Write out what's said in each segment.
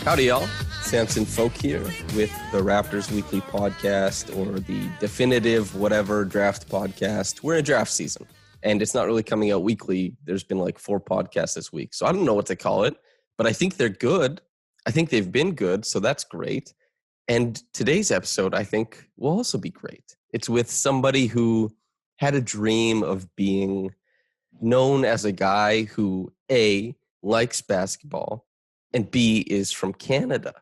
Howdy, y'all. Samson Folk here with the Raptors Weekly Podcast, or the definitive whatever draft podcast. We're in draft season, and it's not really coming out weekly. There's been like 4 podcasts this week, so I don't know what to call it, but I think they're good. I think they've been good, so that's great. And today's episode, I think, will also be great. It's with somebody who had a dream of being known as a guy who, A, likes basketball, and B, is from Canada,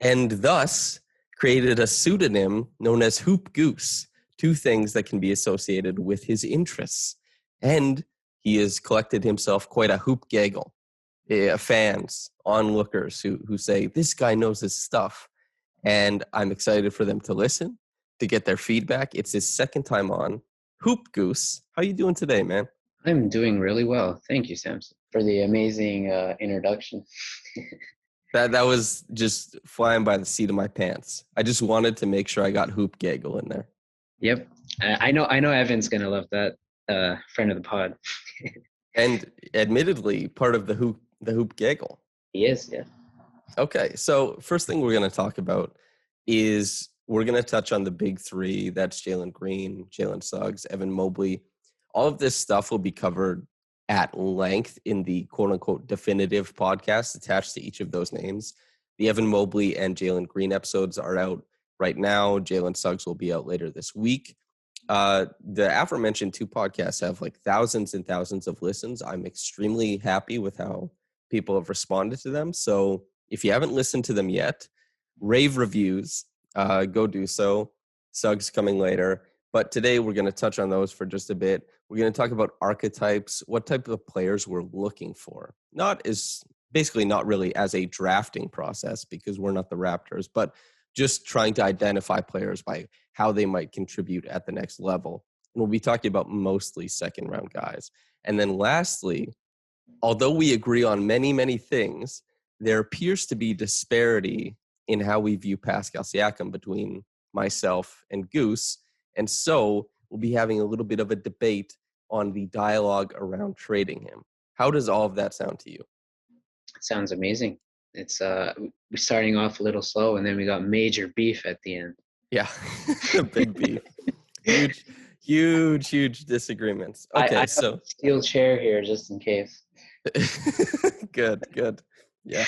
and thus created a pseudonym known as HoopGoose, 2 things that can be associated with his interests. And he has collected himself quite a hoop gaggle, fans, onlookers who say, this guy knows his stuff. And I'm excited for them to listen, to get their feedback. It's his second time on. HoopGoose, how you doing today, man? I'm doing really well. Thank you, Samson, for the amazing introduction. That was just flying by the seat of my pants. I just wanted to make sure I got hoop gaggle in there. Yep. I know Evan's going to love that, friend of the pod. And admittedly, part of the hoop gaggle. He is, yeah. Okay, so first thing we're going to talk about is we're going to touch on the big 3. That's Jalen Green, Jalen Suggs, Evan Mobley. All of this stuff will be covered at length in the quote-unquote definitive podcast attached to each of those names. The Evan Mobley and Jalen Green episodes are out right now. Jalen Suggs will be out later this week. The aforementioned 2 podcasts have like thousands and thousands of listens. I'm extremely happy with how people have responded to them. So if you haven't listened to them yet, rave reviews, go do so. Suggs coming later. But today we're going to touch on those for just a bit. We're going to talk about archetypes, what type of players we're looking for. Not really as a drafting process, because we're not the Raptors, but just trying to identify players by how they might contribute at the next level. And we'll be talking about mostly second-round guys. And then lastly, although we agree on many, many things, there appears to be disparity in how we view Pascal Siakam between myself and Goose. And so we'll be having a little bit of a debate on the dialogue around trading him. How does all of that sound to you? Sounds amazing. It's we're starting off a little slow, and then we got major beef at the end. Yeah, big beef. Huge disagreements. Okay, I have a steel chair here just in case. Good. Yeah.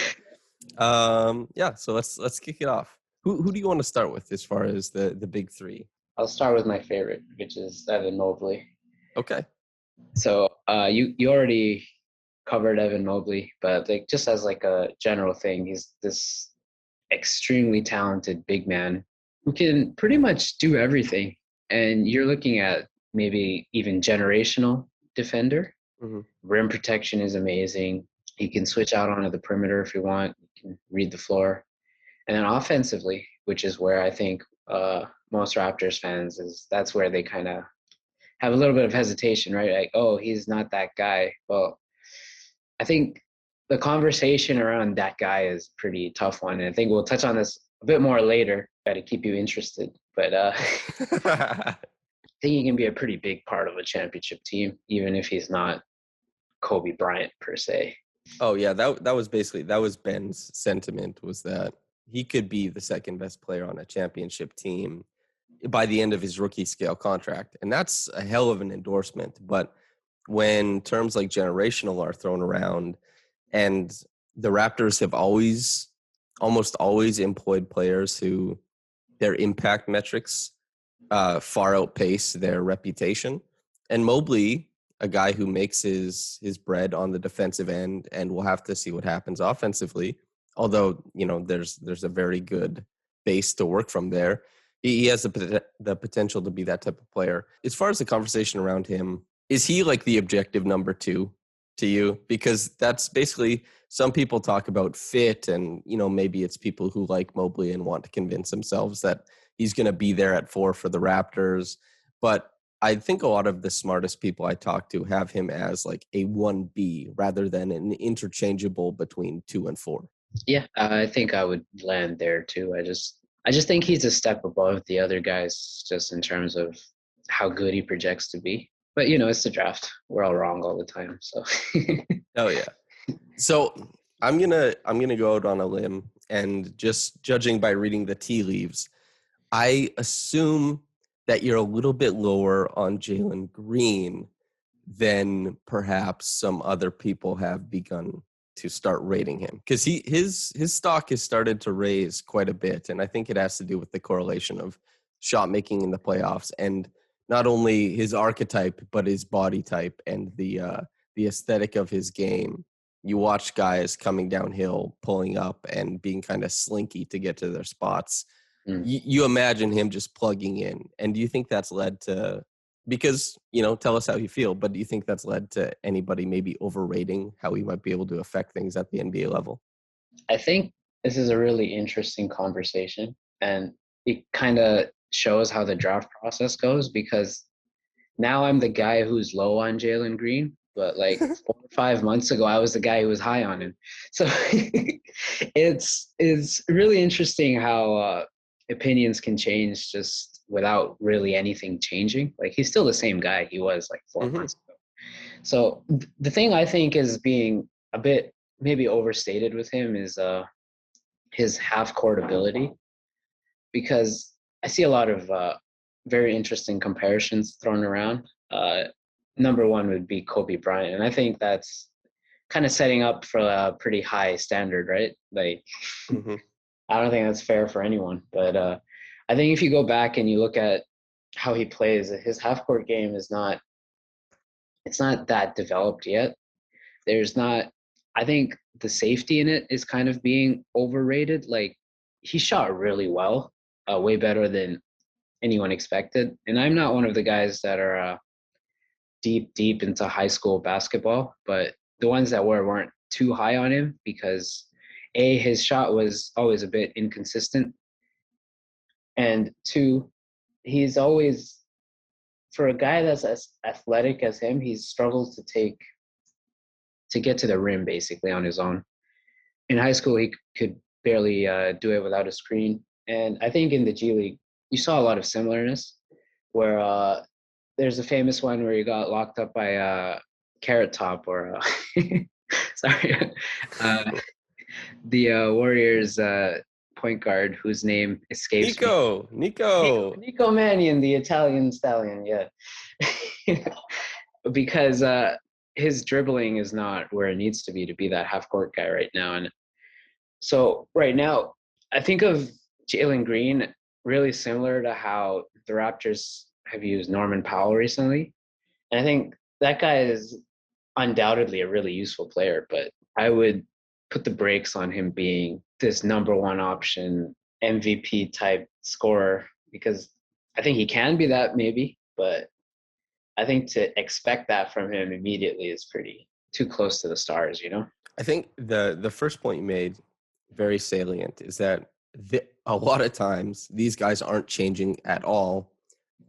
So let's kick it off. Who do you want to start with as far as the big 3? I'll start with my favorite, which is Evan Mobley. Okay. So you already covered Evan Mobley, but like just as like a general thing, he's this extremely talented big man who can pretty much do everything. And you're looking at maybe even generational defender. Mm-hmm. Rim protection is amazing. He can switch out onto the perimeter if you want. You can read the floor. And then offensively, which is where I think most Raptors fans that's where they kind of have a little bit of hesitation, right? Like, oh, he's not that guy. Well, I think the conversation around that guy is a pretty tough one. And I think we'll touch on this a bit more later, to keep you interested. But I think he can be a pretty big part of a championship team, even if he's not Kobe Bryant per se. Oh yeah, that was Ben's sentiment, was that he could be the second best player on a championship team by the end of his rookie scale contract. And that's a hell of an endorsement. But when terms like generational are thrown around, and the Raptors have almost always employed players who their impact metrics far outpace their reputation. And Mobley, a guy who makes his bread on the defensive end, and we'll have to see what happens offensively. Although, there's a very good base to work from there. He has the potential to be that type of player. As far as the conversation around him, is he like the objective number 2 to you? Because that's basically, some people talk about fit, and, maybe it's people who like Mobley and want to convince themselves that he's going to be there at 4 for the Raptors. But I think a lot of the smartest people I talk to have him as like a 1B rather than an interchangeable between 2 and 4. Yeah, I think I would land there too. I just think he's a step above the other guys, just in terms of how good he projects to be. But it's the draft. We're all wrong all the time. So. Oh yeah. So I'm gonna go out on a limb and just judging by reading the tea leaves, I assume that you're a little bit lower on Jalen Green than perhaps some other people have begun to start rating him, because his stock has started to raise quite a bit, and I think it has to do with the correlation of shot making in the playoffs, and not only his archetype but his body type and the aesthetic of his game. You watch guys coming downhill, pulling up, and being kind of slinky to get to their spots. Mm. You imagine him just plugging in, and do you think that's led to, because, tell us how you feel, but do you think that's led to anybody maybe overrating how he might be able to affect things at the NBA level? I think this is a really interesting conversation, and it kind of shows how the draft process goes, because now I'm the guy who's low on Jalen Green, but like 4 or 5 months ago, I was the guy who was high on him. So it's really interesting how opinions can change just without really anything changing. Like, he's still the same guy he was like 4 months ago. So the thing I think is being a bit maybe overstated with him is his half-court ability, because I see a lot of very interesting comparisons thrown around. Number one would be Kobe Bryant, and I think that's kind of setting up for a pretty high standard, right? Like, I don't think that's fair for anyone. But I think if you go back and you look at how he plays, his half-court game is not – it's not that developed yet. There's not – I think the safety in it is kind of being overrated. Like, he shot really well, way better than anyone expected. And I'm not one of the guys that are deep into high school basketball, but the ones that weren't too high on him, because his shot was always a bit inconsistent, and two, he's always, for a guy that's as athletic as him, he struggles to get to the rim basically on his own. In high school, he could barely do it without a screen, and I think in the G League you saw a lot of similarness, where there's a famous one where he got locked up by Carrot Top, or sorry, the Warriors point guard whose name escapes me. Nico Mannion, the Italian stallion, yeah. Because his dribbling is not where it needs to be that half-court guy right now. And so right now, I think of Jalen Green really similar to how the Raptors have used Norman Powell recently. And I think that guy is undoubtedly a really useful player, but I would put the brakes on him being this number one option MVP type scorer, because I think he can be that maybe, but I think to expect that from him immediately is pretty too close to the stars, I think the first point you made, very salient, is that a lot of times these guys aren't changing at all.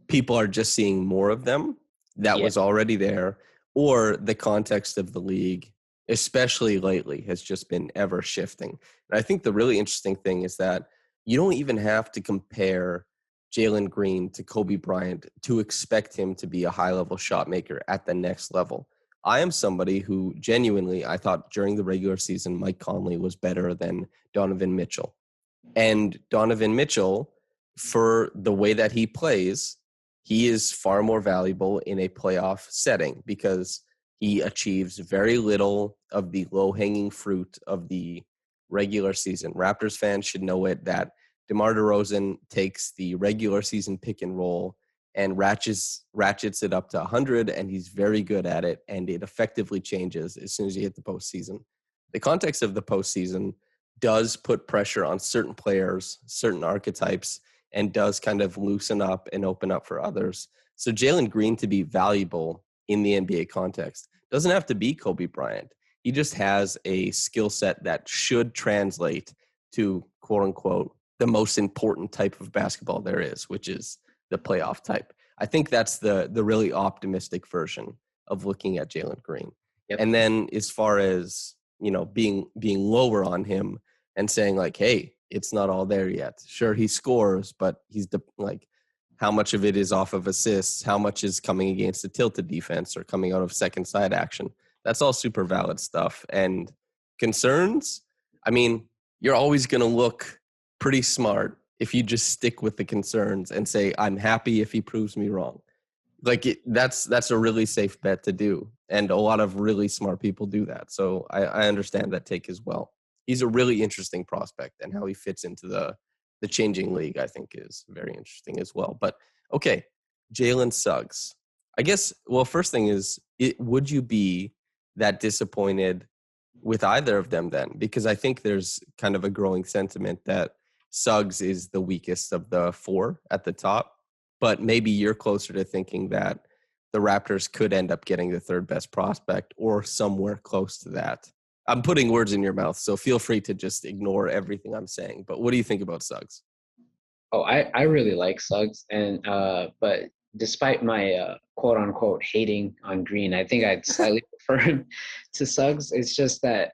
People are just seeing more of them that was already there, or the context of the league, especially lately, has just been ever shifting. And I think the really interesting thing is that you don't even have to compare Jalen Green to Kobe Bryant to expect him to be a high-level shot maker at the next level. I am somebody who genuinely, I thought during the regular season, Mike Conley was better than Donovan Mitchell. And Donovan Mitchell, for the way that he plays, he is far more valuable in a playoff setting, because he achieves very little of the low-hanging fruit of the regular season. Raptors fans should know it, that DeMar DeRozan takes the regular season pick and roll and ratchets it up to 100, and he's very good at it, and it effectively changes as soon as you hit the postseason. The context of the postseason does put pressure on certain players, certain archetypes, and does kind of loosen up and open up for others. So Jalen Green, to be valuable in the NBA context, doesn't have to be Kobe Bryant. He just has a skill set that should translate to, quote unquote, the most important type of basketball there is, which is the playoff type. I think that's the really optimistic version of looking at Jalen Green. Yep. And then as far as, being lower on him and saying like, hey, it's not all there yet. Sure, he scores, but he's how much of it is off of assists? How much is coming against a tilted defense or coming out of second side action? That's all super valid stuff. And concerns, I mean, you're always going to look pretty smart if you just stick with the concerns and say, I'm happy if he proves me wrong. That's a really safe bet to do. And a lot of really smart people do that. So I understand that take as well. He's a really interesting prospect, and how he fits into the changing league, I think, is very interesting as well. But okay, Jalen Suggs. I guess, well, first thing is, would you be that disappointed with either of them then? Because I think there's kind of a growing sentiment that Suggs is the weakest of the four at the top, but maybe you're closer to thinking that the Raptors could end up getting the third best prospect or somewhere close to that. I'm putting words in your mouth, so feel free to just ignore everything I'm saying. But what do you think about Suggs? Oh, I really like Suggs, and but despite my quote unquote hating on Green, I think I'd slightly prefer him to Suggs. It's just that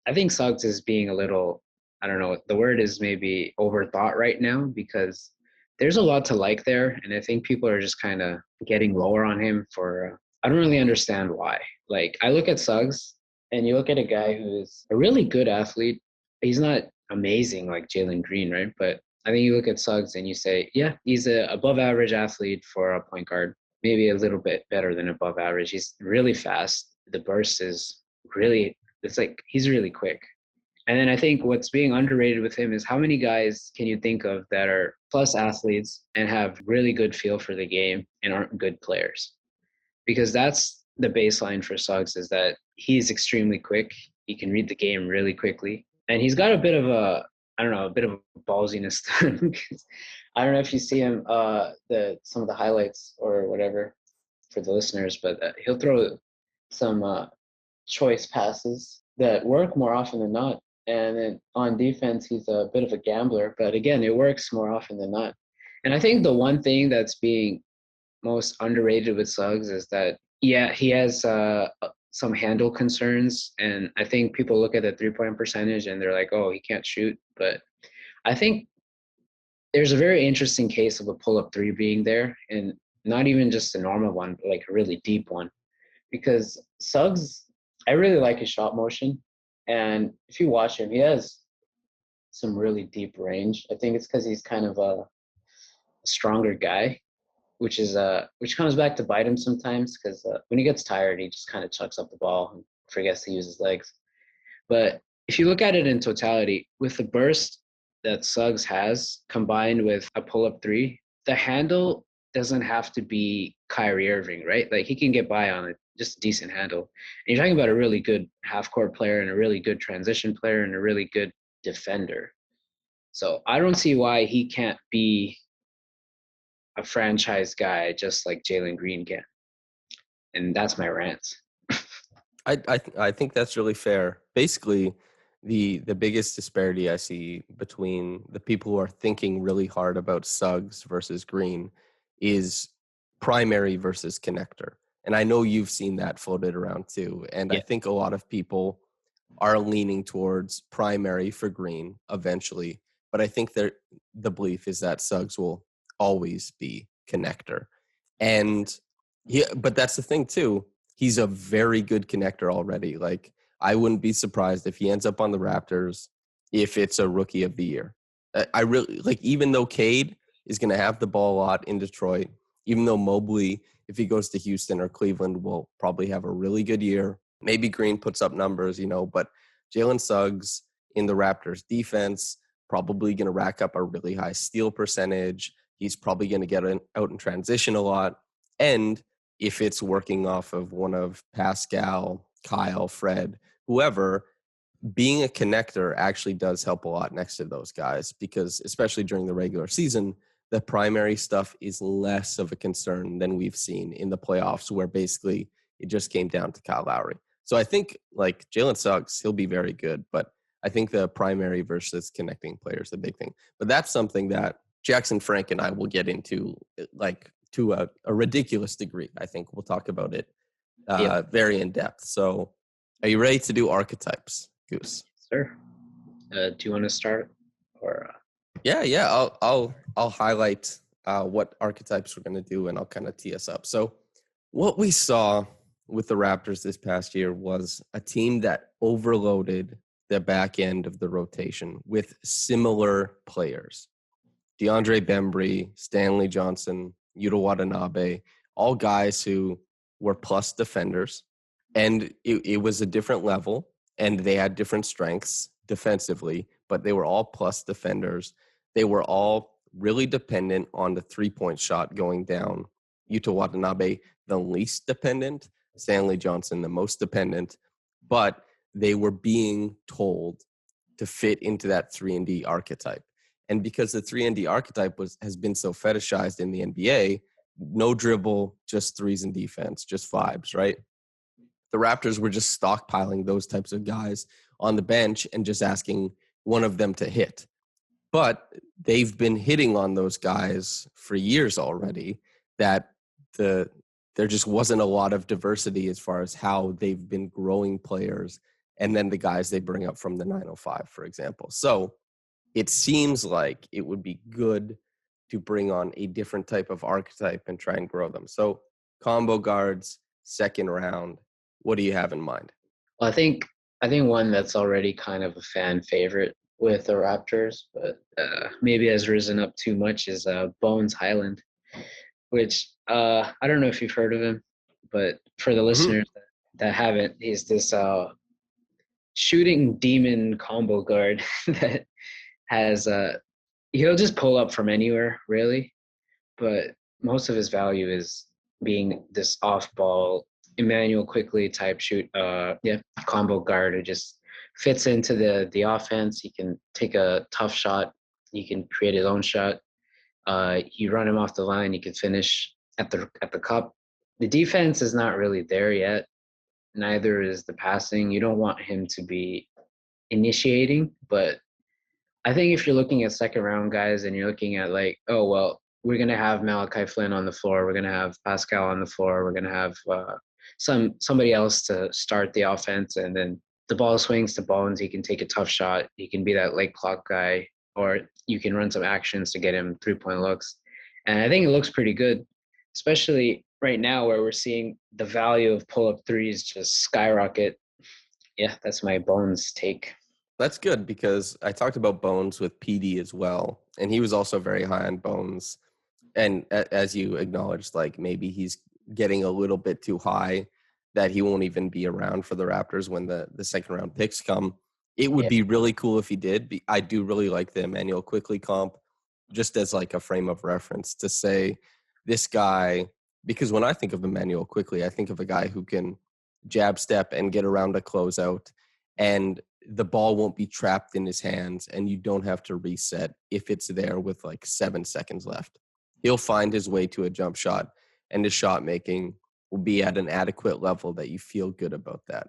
I think Suggs is being a little, I don't know, the word is maybe overthought right now, because there's a lot to like there, and I think people are just kind of getting lower on him for I don't really understand why. Like, I look at Suggs, and you look at a guy who's a really good athlete. He's not amazing like Jalen Green, right? But I think you look at Suggs and you say, yeah, he's a above average athlete for a point guard, maybe a little bit better than above average. He's really fast. The burst is really, it's like he's really quick. And then I think what's being underrated with him is how many guys can you think of that are plus athletes and have really good feel for the game and aren't good players? Because that's the baseline for Suggs, is that he's extremely quick. He can read the game really quickly. And he's got a bit of a, I don't know, a bit of a ballsiness to him. I don't know if you see him, some of the highlights or whatever for the listeners, but he'll throw some choice passes that work more often than not. And then on defense, he's a bit of a gambler, but again, it works more often than not. And I think the one thing that's being most underrated with Suggs is that, yeah, he has some handle concerns. And I think people look at the 3-point percentage and they're like, oh, he can't shoot. But I think there's a very interesting case of a pull-up three being there, and not even just a normal one, but like a really deep one. Because Suggs, I really like his shot motion. And if you watch him, he has some really deep range. I think it's because he's kind of a stronger guy, which comes back to bite him sometimes, because when he gets tired, he just kind of chucks up the ball and forgets to use his legs. But if you look at it in totality, with the burst that Suggs has combined with a pull-up three, the handle doesn't have to be Kyrie Irving, right? Like, he can get by on it, just a decent handle. And you're talking about a really good half-court player and a really good transition player and a really good defender. So I don't see why he can't be a franchise guy just like Jalen Green can. And that's my rant. I think that's really fair. Basically, the biggest disparity I see between the people who are thinking really hard about Suggs versus Green is primary versus connector. And I know you've seen that floated around too. And Yeah. I think a lot of people are leaning towards primary for Green eventually. But I think the belief is that Suggs will always be connector. And but that's the thing too. He's a very good connector already. Like, I wouldn't be surprised if he ends up on the Raptors if it's a rookie of the year. I really like, even though Cade is going to have the ball a lot in Detroit, even though Mobley, if he goes to Houston or Cleveland, will probably have a really good year. Maybe Green puts up numbers, but Jalen Suggs in the Raptors defense, probably going to rack up a really high steal percentage. He's probably going to get out in transition a lot. And if it's working off of one of Pascal, Kyle, Fred, whoever, being a connector actually does help a lot next to those guys, because especially during the regular season, the primary stuff is less of a concern than we've seen in the playoffs, where basically it just came down to Kyle Lowry. So I think, like, Jalen Suggs, he'll be very good, but I think the primary versus connecting player is the big thing. But that's something that Jackson Frank and I will get into, like, to a ridiculous degree. I think we'll talk about it very in depth. So are you ready to do archetypes, Goose? Sure. Do you want to start? Or Yeah. I'll highlight what archetypes we're going to do, and I'll kind of tee us up. So what we saw with the Raptors this past year was a team that overloaded the back end of the rotation with similar players. DeAndre Bembry, Stanley Johnson, Yuta Watanabe, all guys who were plus defenders. And it was a different level, and they had different strengths defensively, but they were all plus defenders. They were all really dependent on the three-point shot going down. Yuta Watanabe, the least dependent. Stanley Johnson, the most dependent. But they were being told to fit into that 3-and-D archetype. And because the 3-and-D archetype has been so fetishized in the NBA, no dribble, just threes and defense, just vibes, right? The Raptors were just stockpiling those types of guys on the bench and just asking one of them to hit. But they've been hitting on those guys for years already, that there just wasn't a lot of diversity as far as how they've been growing players and then the guys they bring up from the 905, for example. So it seems like it would be good to bring on a different type of archetype and try and grow them. So combo guards, second round, what do you have in mind? Well, I think one that's already kind of a fan favorite with the Raptors, but maybe has risen up too much is Bones Highland, which I don't know if you've heard of him, but for the listeners that haven't, he's this shooting demon combo guard that has he'll just pull up from anywhere, really, but most of his value is being this off-ball Emmanuel Quickly type combo guard who just fits into the offense. He can take a tough shot. He can create his own shot. You run him off the line. He can finish at the cup. The defense is not really there yet. Neither is the passing. You don't want him to be initiating, but I think if you're looking at second round guys and you're looking at like, oh, well, we're going to have Malachi Flynn on the floor. We're going to have Pascal on the floor. We're going to have somebody else to start the offense. And then the ball swings to Bones. He can take a tough shot. He can be that late clock guy, or you can run some actions to get him 3-point looks. And I think it looks pretty good, especially right now where we're seeing the value of pull-up threes just skyrocket. Yeah, that's my Bones take. That's good because I talked about Bones with PD as well, and he was also very high on Bones. And as you acknowledged, like maybe he's getting a little bit too high that he won't even be around for the Raptors when the second round picks come. It would be really cool if he did. I do really like the Emmanuel Quickly comp just as like a frame of reference to say this guy, because when I think of Emmanuel Quickly, I think of a guy who can jab step and get around a closeout, and the ball won't be trapped in his hands and you don't have to reset if it's there with like 7 seconds left. He'll find his way to a jump shot, and his shot making will be at an adequate level that you feel good about that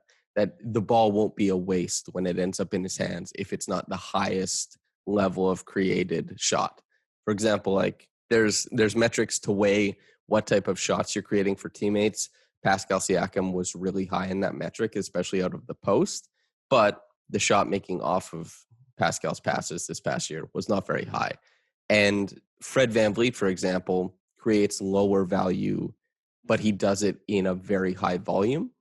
the ball won't be a waste when it ends up in his hands if it's not the highest level of created shot. For example, like there's metrics to weigh what type of shots you're creating for teammates. Pascal Siakam was really high in that metric, especially out of the post, but the shot making off of Pascal's passes this past year was not very high. And Fred VanVleet, for example, creates lower value, but he does it in a very high volume.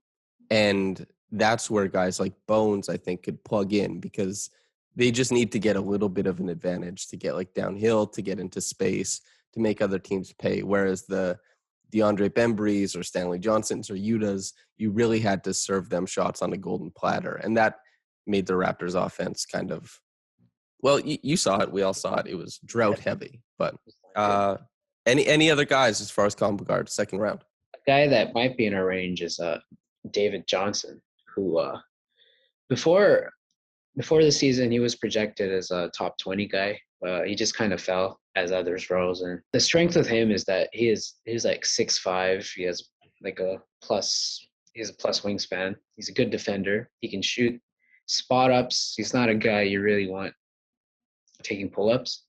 And that's where guys like Bones, I think, could plug in because they just need to get a little bit of an advantage to get like downhill, to get into space, to make other teams pay. Whereas the DeAndre Bembrys or Stanley Johnsons or Utas, you really had to serve them shots on a golden platter. And that made the Raptors offense kind of, well, you saw it. We all saw it. It was drought heavy. But any other guys as far as combo guard, second round? A guy that might be in our range is David Johnson, who before the season he was projected as a top 20 guy. He just kind of fell as others rose. And the strength with him is that he's like 6'5". He has like a plus wingspan. He's a good defender. He can shoot spot ups. He's not a guy you really want taking pull-ups.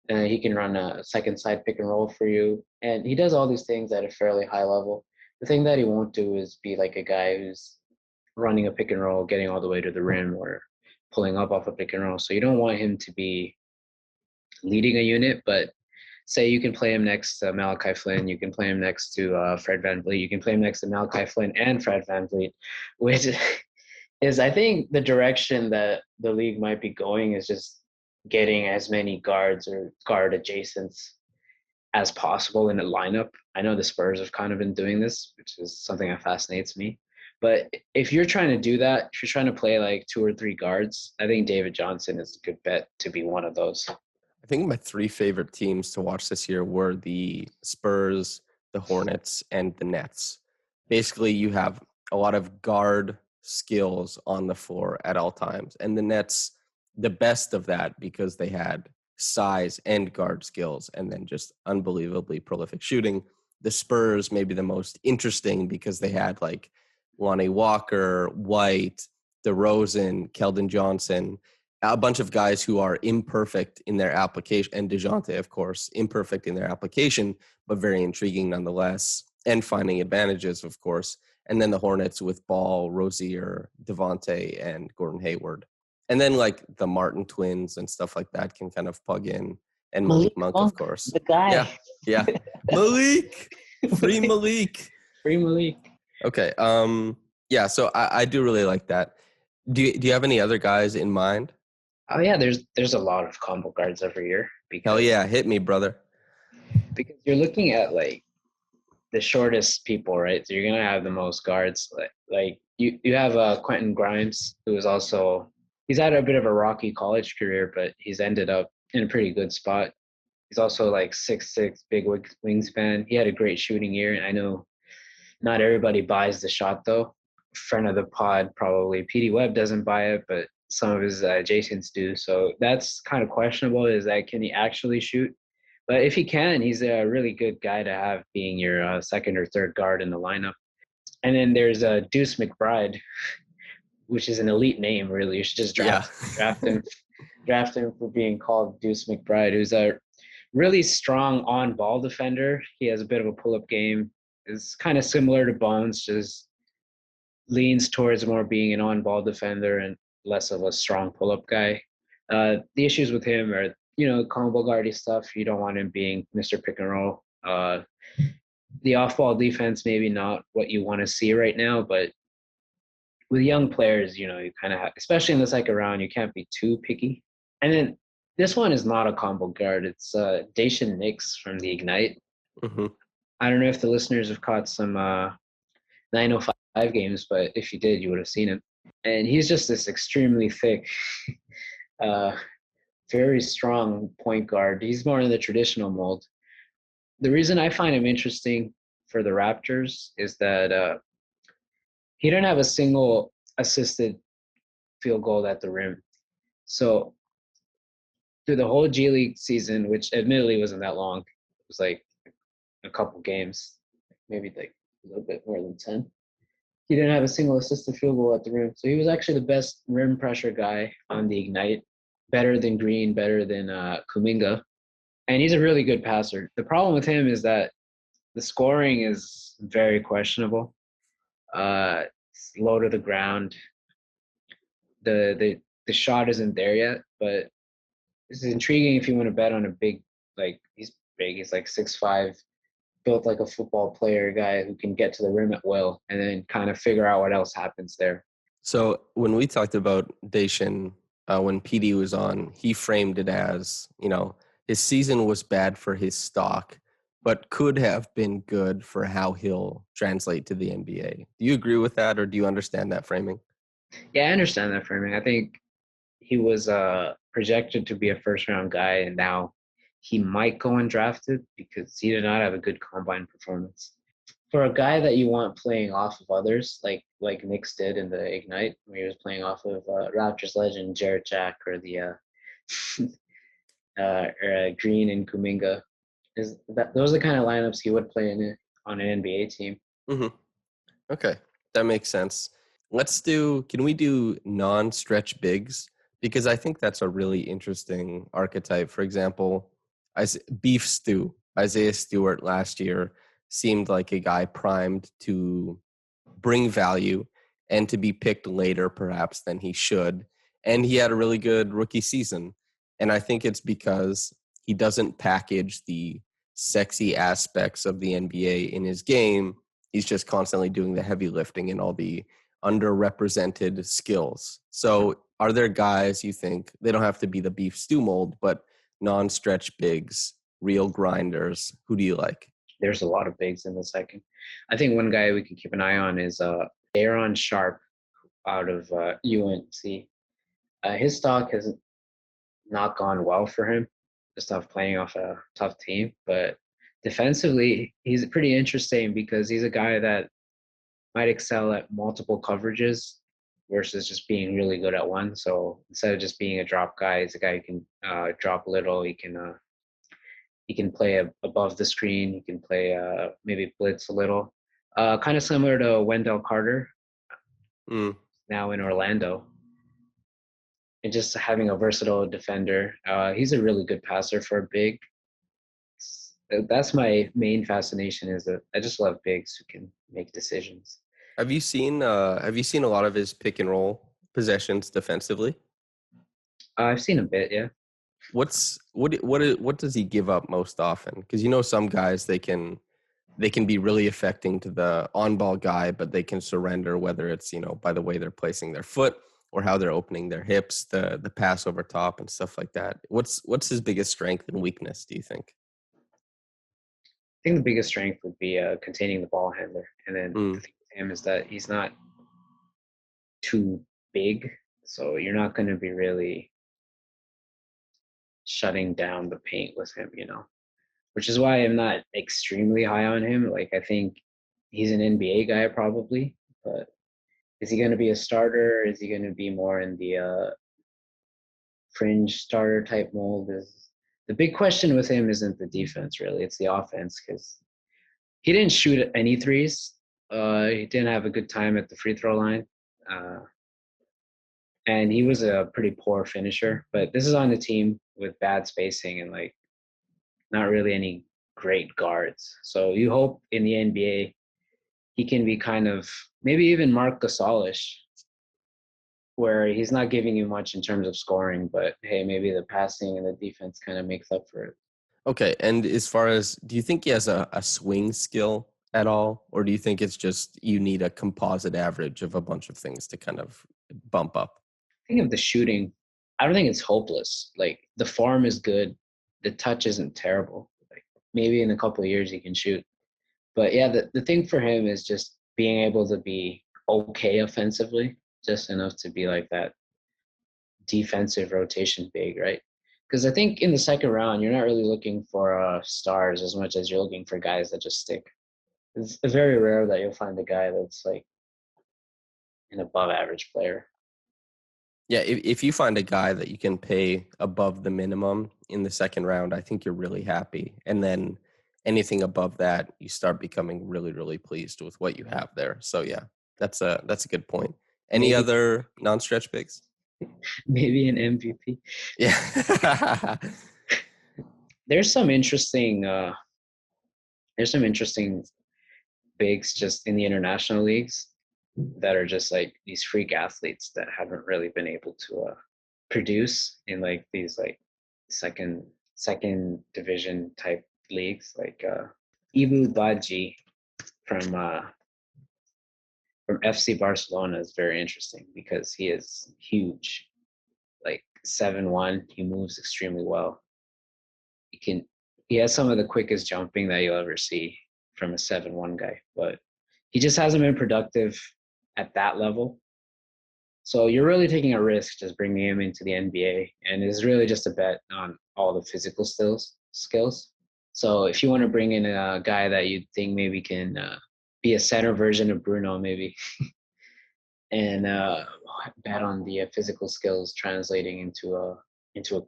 And he can run a second side pick and roll for you. And he does all these things at a fairly high level. The thing that he won't do is be like a guy who's running a pick and roll, getting all the way to the rim, or pulling up off a pick and roll. So you don't want him to be leading a unit, but say you can play him next to Malachi Flynn, you can play him next to Fred VanVleet, you can play him next to Malachi Flynn and Fred VanVleet, which is I think the direction that the league might be going is just getting as many guards or guard adjacents as possible in a lineup. I know the Spurs have kind of been doing this, which is something that fascinates me. But if you're trying to do that, if you're trying to play like 2 or 3 guards, I think David Johnson is a good bet to be one of those. I think my 3 favorite teams to watch this year were the Spurs, the Hornets, and the Nets. Basically, you have a lot of guard skills on the floor at all times. And the Nets, the best of that because they had size and guard skills and then just unbelievably prolific shooting. The Spurs, maybe the most interesting because they had like Lonnie Walker, White, DeRozan, Keldon Johnson, a bunch of guys who are imperfect in their application, and DeJounte, of course, imperfect in their application, but very intriguing nonetheless, and finding advantages, of course. And then the Hornets with Ball, Rozier, Devontae, and Gordon Hayward. And then like the Martin twins and stuff like that can kind of plug in. And Malik Monk, of course. The guy. Yeah. Malik! Free Malik! Free Malik. Okay. Yeah, so I do really like that. Do you have any other guys in mind? Oh yeah, there's a lot of combo guards every year. Hell yeah, hit me, brother. Because you're looking at like the shortest people, right? So you're gonna have the most guards. Like you have Quentin Grimes, who is also he's had a bit of a rocky college career, but he's ended up in a pretty good spot. He's also like 6'6", big wingspan. He had a great shooting year, and I know not everybody buys the shot though. Friend of the pod probably PD Webb doesn't buy it, but some of his adjacents do. So that's kind of questionable. Is that can he actually shoot? But if he can, he's a really good guy to have being your second or third guard in the lineup. And then there's Deuce McBride, which is an elite name, really. You should just draft him for being called Deuce McBride, who's a really strong on-ball defender. He has a bit of a pull-up game. It's kind of similar to Bones, just leans towards more being an on-ball defender and less of a strong pull-up guy. The issues with him are, combo guardy stuff. You don't want him being Mr. Pick and Roll. The off-ball defense, maybe not what you want to see right now, but with young players, you kind of have, especially in the second round, you can't be too picky. And then this one is not a combo guard. It's Daishen Nix from the Ignite. Mm-hmm. I don't know if the listeners have caught some 905 games, but if you did, you would have seen him. And he's just this extremely thick, very strong point guard. He's more in the traditional mold. The reason I find him interesting for the Raptors is that he didn't have a single assisted field goal at the rim. So through the whole G League season, which admittedly wasn't that long, it was like a couple games, maybe like a little bit more than 10. He didn't have a single assisted field goal at the rim. So he was actually the best rim pressure guy on the Ignite, better than Green, better than Kuminga. And he's a really good passer. The problem with him is that the scoring is very questionable. It's low to the ground. The shot isn't there yet, but this is intriguing if you want to bet on a big, like he's big, he's like 6'5", built like a football player guy who can get to the rim at will and then kind of figure out what else happens there. So when we talked about Daishen, when PD was on, he framed it as, his season was bad for his stock, but could have been good for how he'll translate to the NBA. Do you agree with that, or do you understand that framing? Yeah, I understand that framing. I think he was projected to be a first-round guy, and now he might go undrafted because he did not have a good combine performance. For a guy that you want playing off of others, like Knicks did in the Ignite, where he was playing off of Raptors legend Jarrett Jack or the Green and Kuminga, those are the kind of lineups he would play on an NBA team. Mm-hmm. Okay, that makes sense. Can we do non-stretch bigs? Because I think that's a really interesting archetype. For example, Beef Stew, Isaiah Stewart last year seemed like a guy primed to bring value and to be picked later perhaps than he should. And he had a really good rookie season. And I think it's because he doesn't package the sexy aspects of the NBA in his game. He's just constantly doing the heavy lifting and all the underrepresented skills. So are there guys you think, they don't have to be the beef stew mold, but non-stretch bigs, real grinders? Who do you like? There's a lot of bigs in the second. I think one guy we can keep an eye on is Aaron Sharp out of UNC. His stock has not gone well for him, just off playing off a tough team. But defensively, he's pretty interesting because he's a guy that might excel at multiple coverages versus just being really good at one. So instead of just being a drop guy, he's a guy who can drop a little. He can play above the screen. He can play maybe blitz a little. Kind of similar to Wendell Carter, now in Orlando. And just having a versatile defender. He's a really good passer for a big. That's my main fascination, is that I just love bigs who can make decisions. Have you seen a lot of his pick and roll possessions defensively? I've seen a bit, yeah. What does he give up most often? Because some guys, they can be really affecting to the on-ball guy, but they can surrender, whether it's by the way they're placing their foot or how they're opening their hips, the pass over top and stuff like that. What's his biggest strength and weakness, do you think? I think the biggest strength would be containing the ball handler, and then the thing with him is that he's not too big, so you're not going to be really shutting down the paint with him, which is why I'm not extremely high on him. Like, I think he's an NBA guy probably, but is he going to be a starter? Is he going to be more in the fringe starter type mold? The big question with him isn't the defense, really. It's the offense, because he didn't shoot any threes. He didn't have a good time at the free throw line. And he was a pretty poor finisher. But this is on a team with bad spacing and, not really any great guards. So you hope in the NBA he can be kind of maybe even Marc Gasol-ish, where he's not giving you much in terms of scoring, but hey, maybe the passing and the defense kind of makes up for it. Okay, and as far as, do you think he has a swing skill at all? Or do you think it's just you need a composite average of a bunch of things to kind of bump up? Think of the shooting. I don't think it's hopeless. The form is good. The touch isn't terrible. Maybe in a couple of years he can shoot. But yeah, the thing for him is just being able to be okay offensively, just enough to be like that defensive rotation big, right? Because I think in the second round, you're not really looking for stars as much as you're looking for guys that just stick. It's very rare that you'll find a guy that's an above average player. Yeah, if you find a guy that you can pay above the minimum in the second round, I think you're really happy. And then anything above that, you start becoming really, really pleased with what you have there. So yeah, that's a good point. Any other non-stretch bigs? Maybe an MVP. Yeah. There's some interesting bigs just in the international leagues that are just these freak athletes that haven't really been able to produce in these second division type leagues, Ibu Badji from FC Barcelona is very interesting because he is huge, 7'1". He moves extremely well. He has some of the quickest jumping that you'll ever see from a 7'1" guy, but he just hasn't been productive at that level. So you're really taking a risk just bringing him into the NBA, and it's really just a bet on all the physical skills. So if you want to bring in a guy that you think maybe can be a center version of Bruno, maybe, and bet on the physical skills translating into a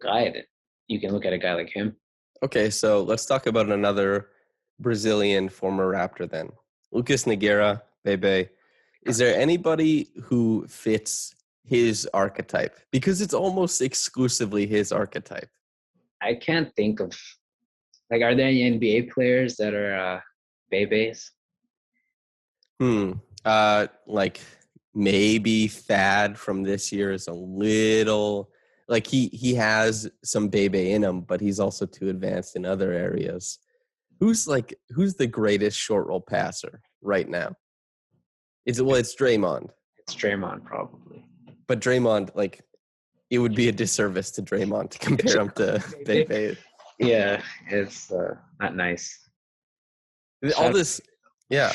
guy, that you can look at a guy like him. Okay, so let's talk about another Brazilian former Raptor then. Lucas Nogueira, Bebe. Is there anybody who fits his archetype? Because it's almost exclusively his archetype. I can't think of, are there any NBA players that are Bebes? Maybe Thad from this year is a little, he has some Bebe in him, but he's also too advanced in other areas. Who's the greatest short roll passer right now? It's Draymond. It's Draymond probably. But Draymond, like, it would be a disservice to Draymond to compare him to Bebe. Yeah, it's not nice. All this,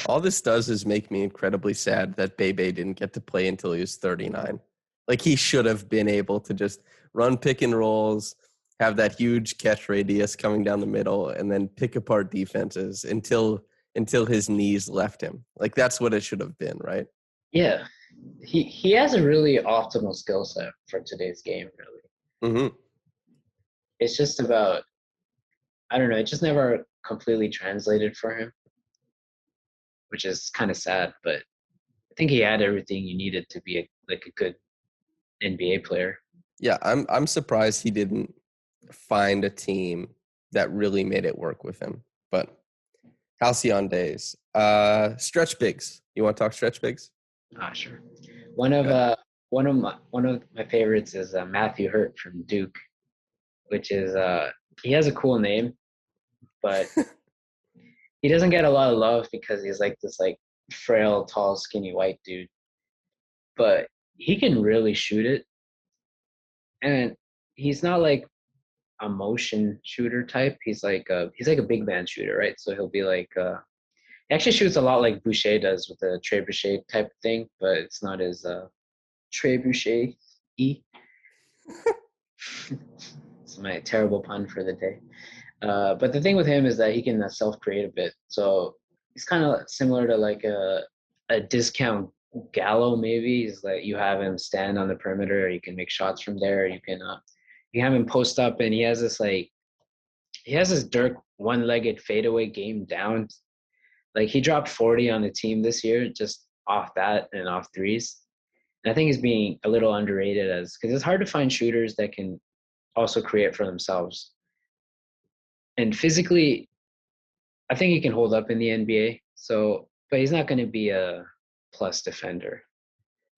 all this does is make me incredibly sad that Bebe didn't get to play until he was 39. Like, he should have been able to just run pick and rolls, have that huge catch radius coming down the middle, and then pick apart defenses until his knees left him. Like, that's what it should have been, right? Yeah, he has a really optimal skill set for today's game. Really, Mm-hmm. it's just about, I don't know. It just never completely translated for him, which is kind of sad. But I think he had everything you needed to be a good NBA player. Yeah, I'm surprised he didn't find a team that really made it work with him. But halcyon days. Stretch bigs. You want to talk stretch bigs? Sure. One of my favorites is Matthew Hurt from Duke, which is he has a cool name, but he doesn't get a lot of love because he's like this like frail, tall, skinny white dude. But he can really shoot it, and he's not like a motion shooter type. He's like a big man shooter, right? So he'll be like he actually shoots a lot like Boucher does with the trebuchet type of thing, but it's not as trebuchet-y. It's my terrible pun for the day. But the thing with him is that he can self-create a bit. So he's kind of similar to like a discount Gallo maybe. Is like you have him stand on the perimeter, or you can make shots from there. You can have him post up, and he has this Dirk one-legged fadeaway game down. Like he dropped 40 on the team this year just off that and off threes. And I think he's being a little underrated because it's hard to find shooters that can also create for themselves. And physically, I think he can hold up in the NBA. So, but he's not going to be a plus defender.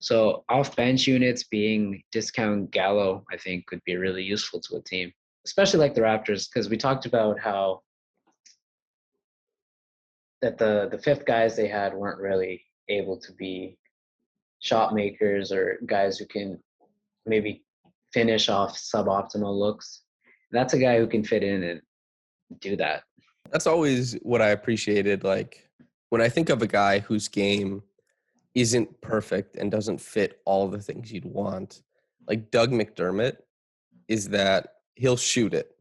So off bench units being discount Gallo, I think could be really useful to a team, especially like the Raptors, because we talked about how that the fifth guys they had weren't really able to be shot makers or guys who can maybe finish off suboptimal looks. That's a guy who can fit in and do that. That's always what I appreciated. Like, when I think of a guy whose game isn't perfect and doesn't fit all the things you'd want, like Doug McDermott, is that he'll shoot it.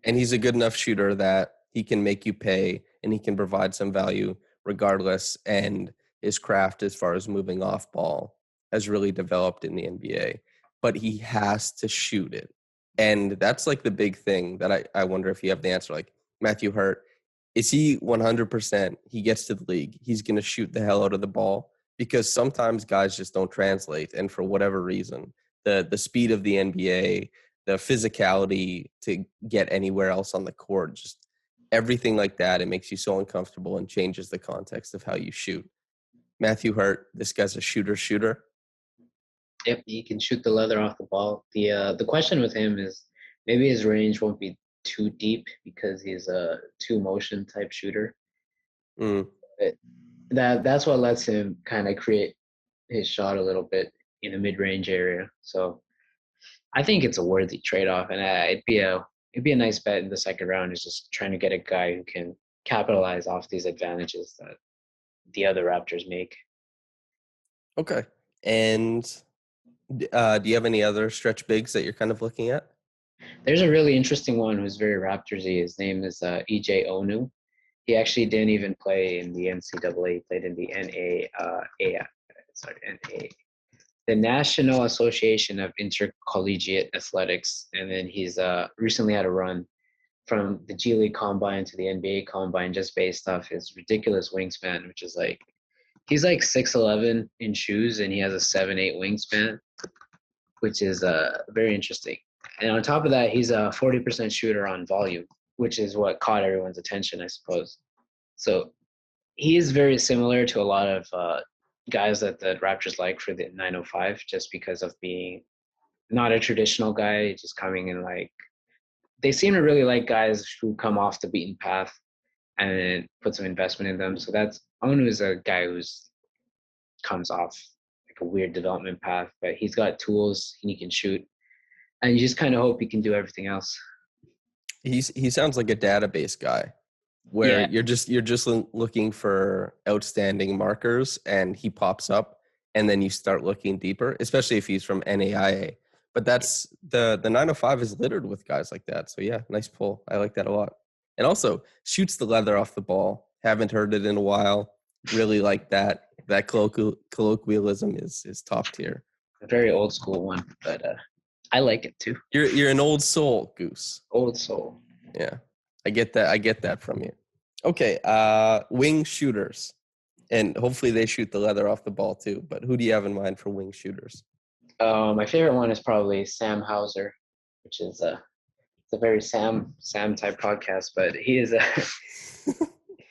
And he's a good enough shooter that he can make you pay and he can provide some value regardless. And his craft as far as moving off ball has really developed in the NBA. But he has to shoot it. And that's like the big thing that I wonder if you have the answer. Like Matthew Hurt, is he 100%? He gets to the league, he's going to shoot the hell out of the ball, because sometimes guys just don't translate. And for whatever reason, the speed of the NBA, the physicality to get anywhere else on the court, just everything like that, it makes you so uncomfortable and changes the context of how you shoot. Matthew Hurt, this guy's a shooter. Yep, he can shoot the leather off the ball. The question with him is maybe his range won't be too deep because he's a two motion type shooter. Mm. That's what lets him kind of create his shot a little bit in the mid range area. So I think it's a worthy trade off, and it'd be a nice bet in the second round. Is just trying to get a guy who can capitalize off these advantages that the other Raptors make. Okay, and do you have any other stretch bigs that you're kind of looking at? There's a really interesting one who's very Raptorsy. His name is EJ Onu. He actually didn't even play in the NCAA. He played in the the National Association of Intercollegiate Athletics, and then he's recently had a run from the G League Combine to the NBA Combine just based off his ridiculous wingspan, which is like he's like 6'11" in shoes and he has a 7'8" wingspan, which is very interesting. And on top of that, he's a 40% shooter on volume, which is what caught everyone's attention, I suppose. So he is very similar to a lot of guys that the Raptors like for the 905, just because of being not a traditional guy, just coming in like they seem to really like guys who come off the beaten path and put some investment in them. So that's Onu is a guy who's comes off like a weird development path, but he's got tools and he can shoot. And you just kind of hope he can do everything else. He sounds like a database guy where Yeah, you're just looking for outstanding markers and he pops up and then you start looking deeper, especially if he's from NAIA. But that's the 905 is littered with guys like that. So yeah, nice pull. I like that a lot. And also shoots the leather off the ball. Haven't heard it in a while. Really like that. That colloquialism is top tier. a very old school one, but I like it too. You're an old soul, Goose. Old soul. Yeah. I get that from you. Okay, wing shooters. And hopefully they shoot the leather off the ball too. But who do you have in mind for wing shooters? My favorite one is probably Sam Hauser, which is it's a very Sam type podcast, but he is a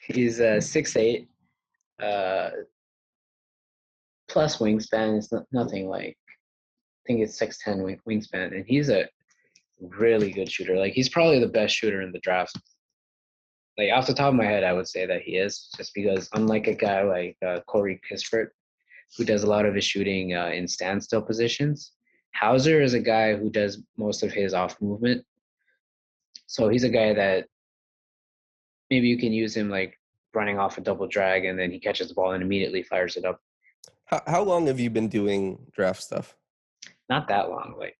he's a 6'8", plus wingspan. It's nothing like, I think it's 6'10" wingspan, and he's a really good shooter. Like, he's probably the best shooter in the draft. Like, off the top of my head, I would say that he is, just because unlike a guy like Corey Kispert, who does a lot of his shooting in standstill positions, Hauser is a guy who does most of his off movement. So he's a guy that maybe you can use him like running off a double drag, and then he catches the ball and immediately fires it up. How long have you been doing draft stuff? Not that long, like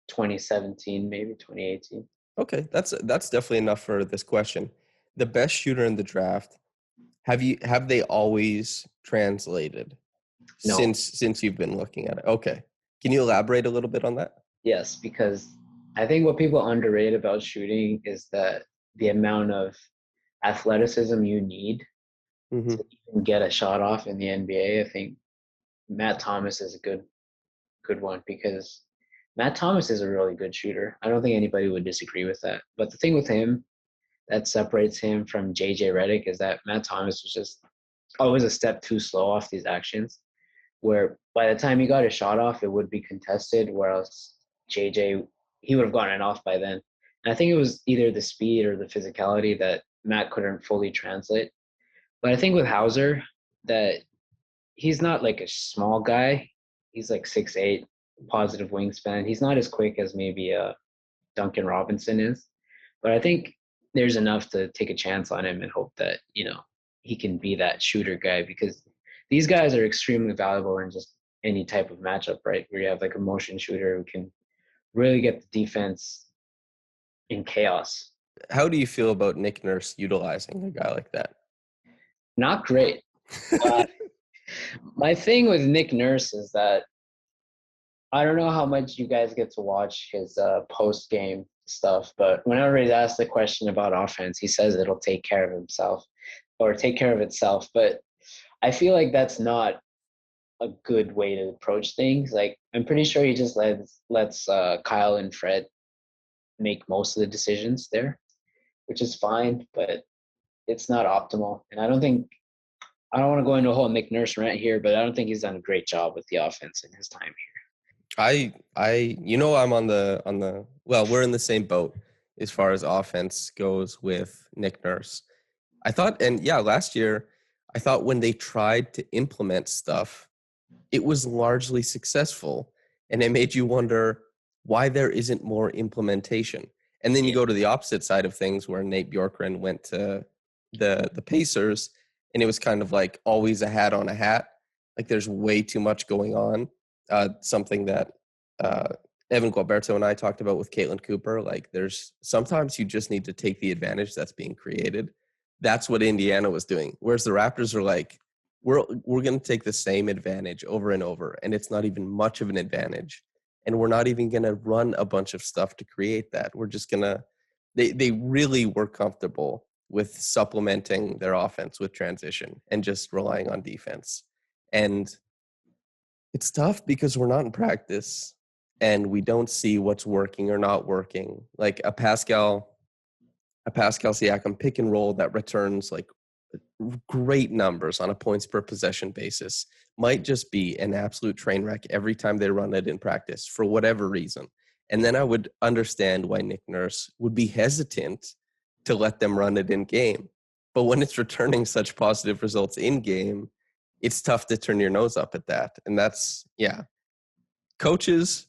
2017, maybe 2018. Okay, that's definitely enough for this question. The best shooter in the draft, have they always translated No. since you've been looking at it? Okay. Can you elaborate a little bit on that? Yes, because I think what people underrate about shooting is that the amount of athleticism you need Mm-hmm. to even get a shot off in the NBA. I think Matt Thomas is a good one, because Matt Thomas is a really good shooter. I don't think anybody would disagree with that. But the thing with him that separates him from JJ Redick is that Matt Thomas was just always a step too slow off these actions, where by the time he got a shot off, it would be contested, whereas JJ, he would have gotten it off by then. And I think it was either the speed or the physicality that Matt couldn't fully translate. But I think with Hauser, that he's not like a small guy. He's like 6'8", positive wingspan. He's not as quick as maybe Duncan Robinson is. But I think there's enough to take a chance on him and hope that, he can be that shooter guy, because these guys are extremely valuable in just any type of matchup, right? Where you have like a motion shooter who can really get the defense in chaos. How do you feel about Nick Nurse utilizing a guy like that? Not great. My thing with Nick Nurse is that I don't know how much you guys get to watch his post-game stuff, but whenever he's asked a question about offense, he says it'll take care of himself or take care of itself. But I feel like that's not a good way to approach things. Like, I'm pretty sure he just lets Kyle and Fred make most of the decisions there, which is fine, but it's not optimal. And I don't want to go into a whole Nick Nurse rant here, but I don't think he's done a great job with the offense in his time here. I'm on the well, we're in the same boat as far as offense goes with Nick Nurse. I thought, and yeah, last year, I thought when they tried to implement stuff, it was largely successful. And it made you wonder why there isn't more implementation. And then you go to the opposite side of things where Nate Bjorkgren went to the Pacers, and it was kind of like always a hat on a hat. Like, there's way too much going on. Something that Evan Gualberto and I talked about with Caitlin Cooper. Like, there's sometimes you just need to take the advantage that's being created. That's what Indiana was doing. Whereas the Raptors are like, we're going to take the same advantage over and over, and it's not even much of an advantage. And we're not even going to run a bunch of stuff to create that. We're just going to – they really were comfortable with supplementing their offense with transition and just relying on defense. And it's tough because we're not in practice and we don't see what's working or not working. Like a Pascal Siakam pick and roll that returns like great numbers on a points per possession basis might just be an absolute train wreck every time they run it in practice for whatever reason. And then I would understand why Nick Nurse would be hesitant to let them run it in game. But when it's returning such positive results in game, it's tough to turn your nose up at that. And that's, yeah. Coaches,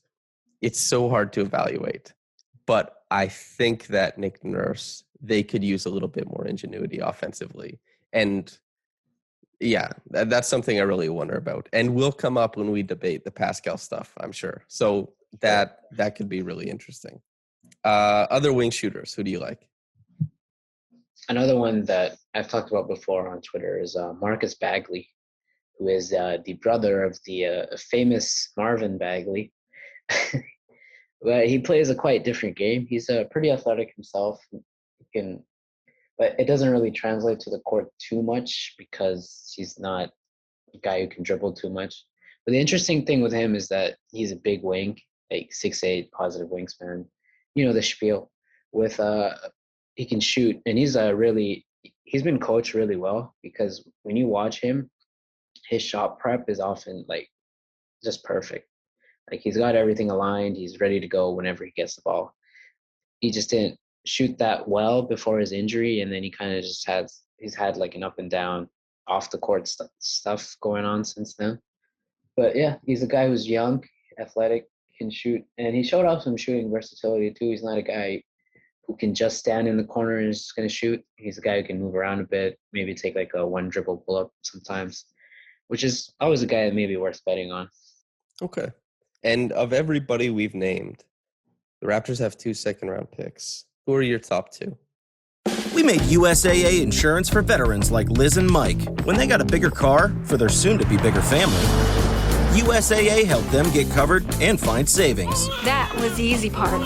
it's so hard to evaluate. But I think that Nick Nurse, they could use a little bit more ingenuity offensively. And yeah, that's something I really wonder about. And will come up when we debate the Pascal stuff, I'm sure. So that could be really interesting. Other wing shooters, who do you like? Another one that I've talked about before on Twitter is Marcus Bagley, who is the brother of the famous Marvin Bagley. But he plays a quite different game. He's pretty athletic himself. But it doesn't really translate to the court too much because he's not a guy who can dribble too much. But the interesting thing with him is that he's a big wing, like 6'8", positive wingspan. You know the spiel. With he can shoot, and he's been coached really well because when you watch him, his shot prep is often like just perfect. Like he's got everything aligned. He's ready to go whenever he gets the ball. He just didn't shoot that well before his injury, and then he kind of just he's had like an up and down off the court stuff going on since then. But yeah, he's a guy who's young, athletic, can shoot, and he showed off some shooting versatility too. He's not a guy who can just stand in the corner and is just going to shoot. He's a guy who can move around a bit, maybe take like a one dribble pull up sometimes, which is always a guy that may be worth betting on. Okay. And of everybody we've named, the Raptors have 2 second-round picks. Who are your top two? We made USAA insurance for veterans like Liz and Mike. When they got a bigger car for their soon-to-be bigger family, USAA helped them get covered and find savings. That was the easy part.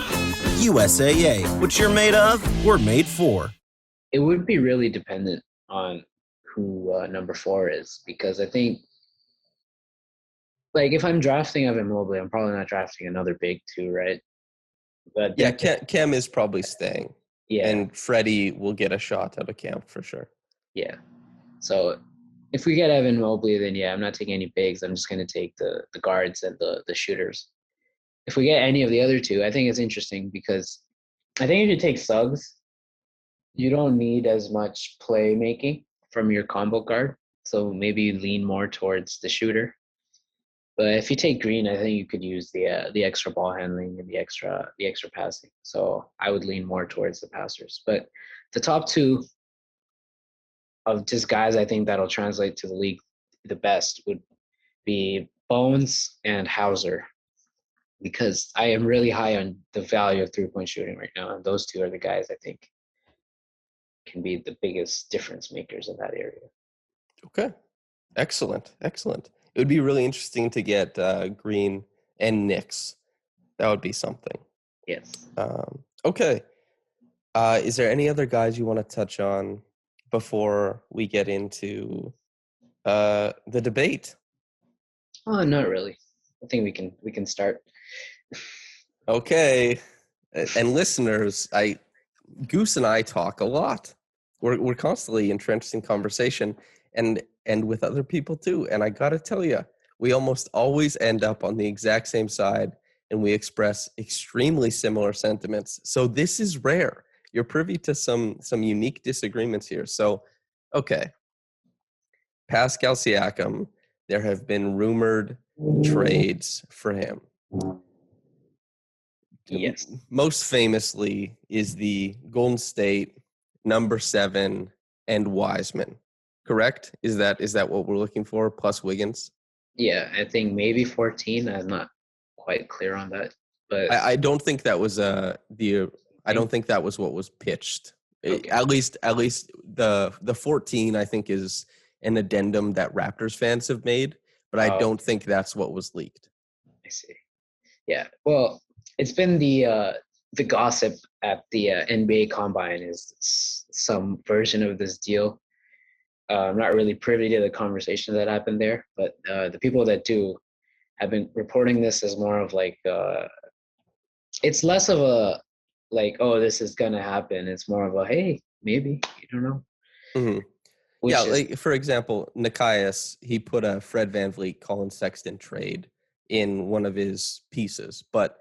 USAA, what you're made of, we're made for. It would be really dependent on who number 4 is, because I think, like, if I'm drafting Evan Mobley, I'm probably not drafting another big two, right? But yeah, Cam is probably staying. Yeah. And Freddie will get a shot out of camp for sure. Yeah. So if we get Evan Mobley, then yeah, I'm not taking any bigs. I'm just going to take the guards and the shooters. If we get any of the other two, I think it's interesting because I think if you take Suggs, you don't need as much playmaking from your combo guard. So maybe you lean more towards the shooter. But if you take Green, I think you could use the extra ball handling and the extra passing. So I would lean more towards the passers. But the top two of just guys I think that'll translate to the league the best would be Bones and Hauser, because I am really high on the value of three-point shooting right now, and those two are the guys I think can be the biggest difference makers in that area. Okay, excellent. It would be really interesting to get Green and Knicks. That would be something. Yes. Okay. Is there any other guys you want to touch on before we get into the debate? Oh, not really. I think we can start. Okay. And listeners, Goose and I talk a lot. We're constantly entrenched in conversation and with other people too. And I got to tell you, we almost always end up on the exact same side, and we express extremely similar sentiments. So this is rare. You're privy to some unique disagreements here. So, okay. Pascal Siakam, there have been rumored trades for him. Yes. Most famously is the Golden State number 7 and Wiseman. Correct? Is that what we're looking for, plus Wiggins? Yeah, I think maybe 14. I'm not quite clear on that, but I don't think that was I don't think that was what was pitched. Okay. At least the 14 I think is an addendum that Raptors fans have made, but I don't think that's what was leaked. I see. Yeah. Well, it's been the gossip at the NBA Combine is some version of this deal. I'm not really privy to the conversation that happened there, but the people that do have been reporting this as more of like, it's less of a like, oh, this is gonna happen. It's more of a, hey, maybe, you don't know. Mm-hmm. Yeah, like for example, Nikias, he put a Fred VanVleet, Colin Sexton trade in one of his pieces, but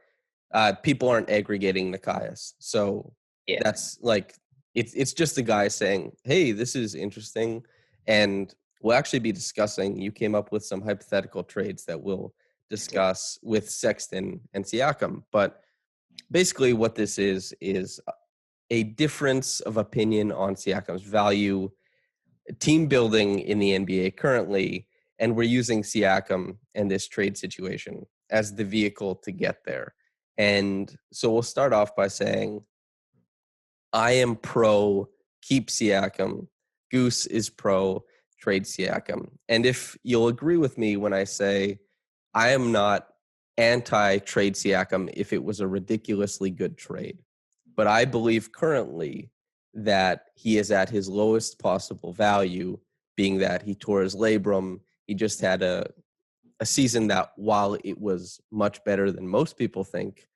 people aren't aggregating Nikias. So yeah. That's like, it's just a guy saying, hey, this is interesting. And we'll actually be discussing, you came up with some hypothetical trades that we'll discuss with Sexton and Siakam. But basically what this is a difference of opinion on Siakam's value, team building in the NBA currently, and we're using Siakam and this trade situation as the vehicle to get there. And so we'll start off by saying, I am pro keep Siakam. Goose is pro trade Siakam. And if you'll agree with me when I say I am not anti-trade Siakam if it was a ridiculously good trade, but I believe currently that he is at his lowest possible value, being that he tore his labrum. He just had a season that, while it was much better than most people think,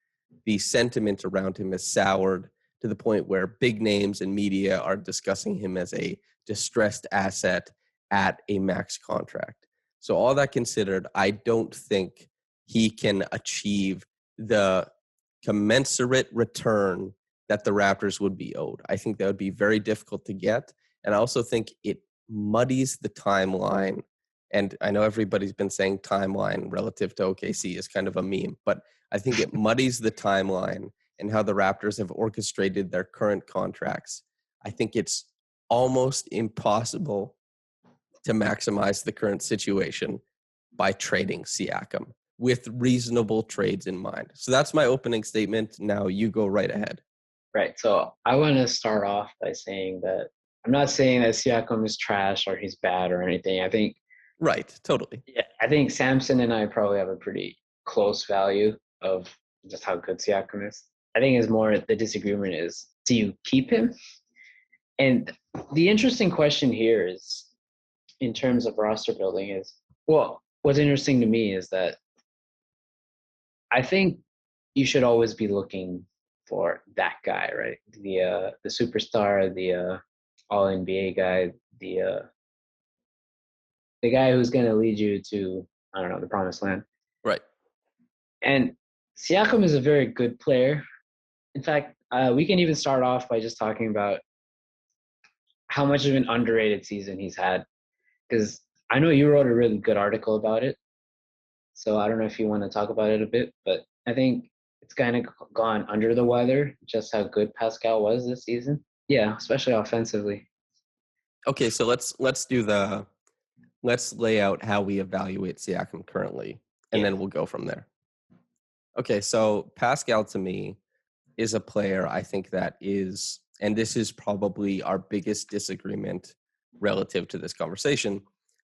the sentiment around him is soured to the point where big names and media are discussing him as a distressed asset at a max contract. So all that considered, I don't think he can achieve the commensurate return that the Raptors would be owed. I think that would be very difficult to get. And I also think it muddies the timeline. And I know everybody's been saying timeline relative to OKC is kind of a meme, but I think it muddies the timeline and how the Raptors have orchestrated their current contracts. I think it's almost impossible to maximize the current situation by trading Siakam with reasonable trades in mind. So that's my opening statement. Now you go right ahead. Right. So I want to start off by saying that I'm not saying that Siakam is trash or he's bad or anything. I think right, totally. Yeah, I think Samson and I probably have a pretty close value of just how good Siakam is. I think it's more the disagreement is, do you keep him? And the interesting question here is, in terms of roster building, is, well, what's interesting to me is that I think you should always be looking for that guy, right? The superstar, the all NBA guy, the guy who's going to lead you to, I don't know, the promised land. Right. And Siakam is a very good player. In fact, we can even start off by just talking about how much of an underrated season he's had. Because I know you wrote a really good article about it. So I don't know if you want to talk about it a bit, but I think it's kind of gone under the weather just how good Pascal was this season. Yeah, especially offensively. Okay, so let's lay out how we evaluate Siakam currently, and then we'll go from there. Okay, so Pascal to me is a player I think that is, and this is probably our biggest disagreement relative to this conversation,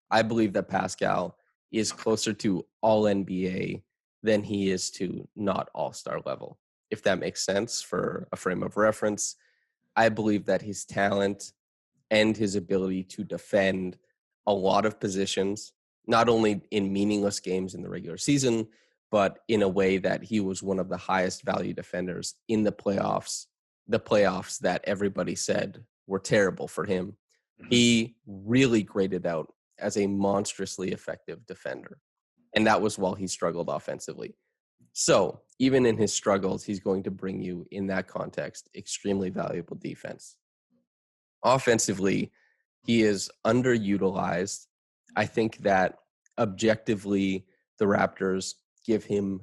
I believe that Pascal is closer to all NBA than he is to not all-star level, if that makes sense for a frame of reference. I believe that his talent and his ability to defend a lot of positions, not only in meaningless games in the regular season, but in a way that he was one of the highest value defenders in the playoffs that everybody said were terrible for him. He really graded out as a monstrously effective defender. And that was while he struggled offensively. So even in his struggles, he's going to bring you, in that context, extremely valuable defense. Offensively, he is underutilized. I think that objectively, the Raptors give him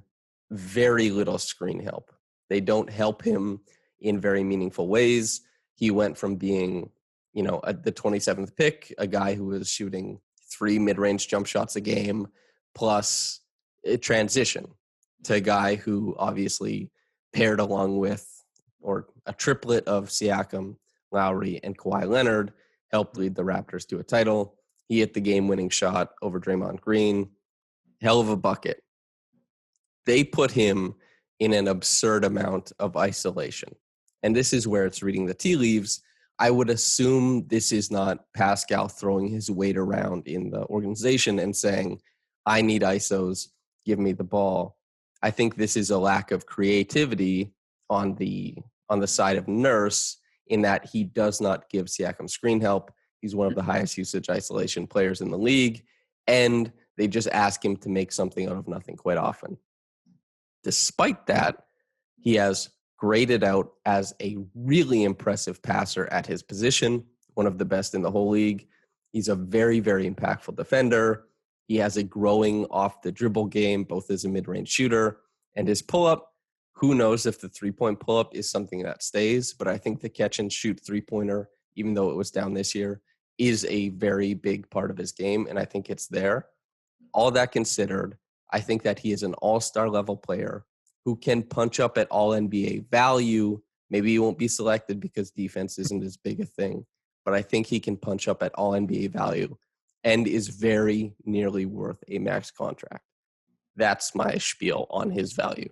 very little screen help. They don't help him in very meaningful ways. He went from being, the 27th pick, a guy who was shooting 3 mid-range jump shots a game plus a transition, to a guy who obviously paired along with, or a triplet of Siakam, Lowry, and Kawhi Leonard helped lead the Raptors to a title. He hit the game-winning shot over Draymond Green. Hell of a bucket. They put him in an absurd amount of isolation. And this is where it's reading the tea leaves. I would assume this is not Pascal throwing his weight around in the organization and saying, I need ISOs, give me the ball. I think this is a lack of creativity on the side of Nurse, in that he does not give Siakam screen help. He's one of the highest usage isolation players in the league, and they just ask him to make something out of nothing quite often. Despite that, he has graded out as a really impressive passer at his position, one of the best in the whole league. He's a very, very impactful defender. He has a growing off the dribble game, both as a mid-range shooter and his pull-up. Who knows if the three-point pull-up is something that stays, but I think the catch-and-shoot three-pointer, even though it was down this year, is a very big part of his game, and I think it's there. All that considered, I think that he is an all-star level player who can punch up at all NBA value. Maybe he won't be selected because defense isn't as big a thing, but I think he can punch up at all NBA value and is very nearly worth a max contract. That's my spiel on his value.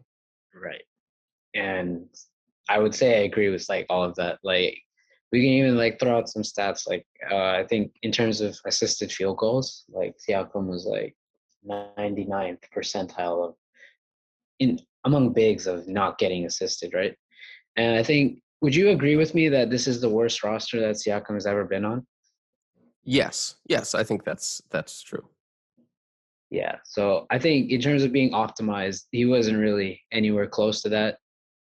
Right. And I would say I agree with like all of that. Like we can even like throw out some stats. Like I think in terms of assisted field goals, like Siakam was like 99th percentile of among bigs of not getting assisted, right? And I think, would you agree with me that this is the worst roster that Siakam has ever been on? Yes, I think that's true. Yeah, so I think in terms of being optimized, he wasn't really anywhere close to that.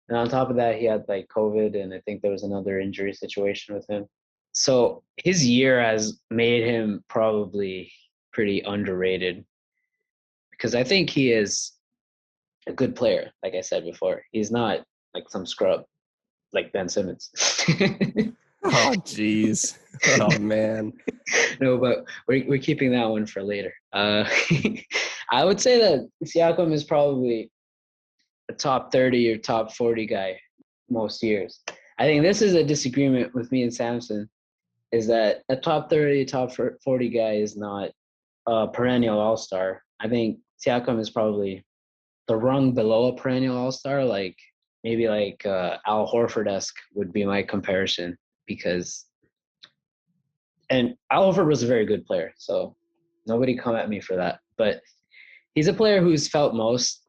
And on top of that, he had like COVID, and I think there was another injury situation with him. So his year has made him probably pretty underrated because I think he is a good player. Like I said before, he's not like some scrub like Ben Simmons. Oh, jeez. Oh, man. No, but we're keeping that one for later. I would say that Siakam is probably a top 30 or top 40 guy most years. I think this is a disagreement with me and Samson, is that a top 30, top 40 guy is not a perennial all-star. I think Siakam is probably the rung below a perennial all-star, like maybe like Al Horford-esque would be my comparison because – and Al Horford was a very good player, so nobody come at me for that. But he's a player who's felt most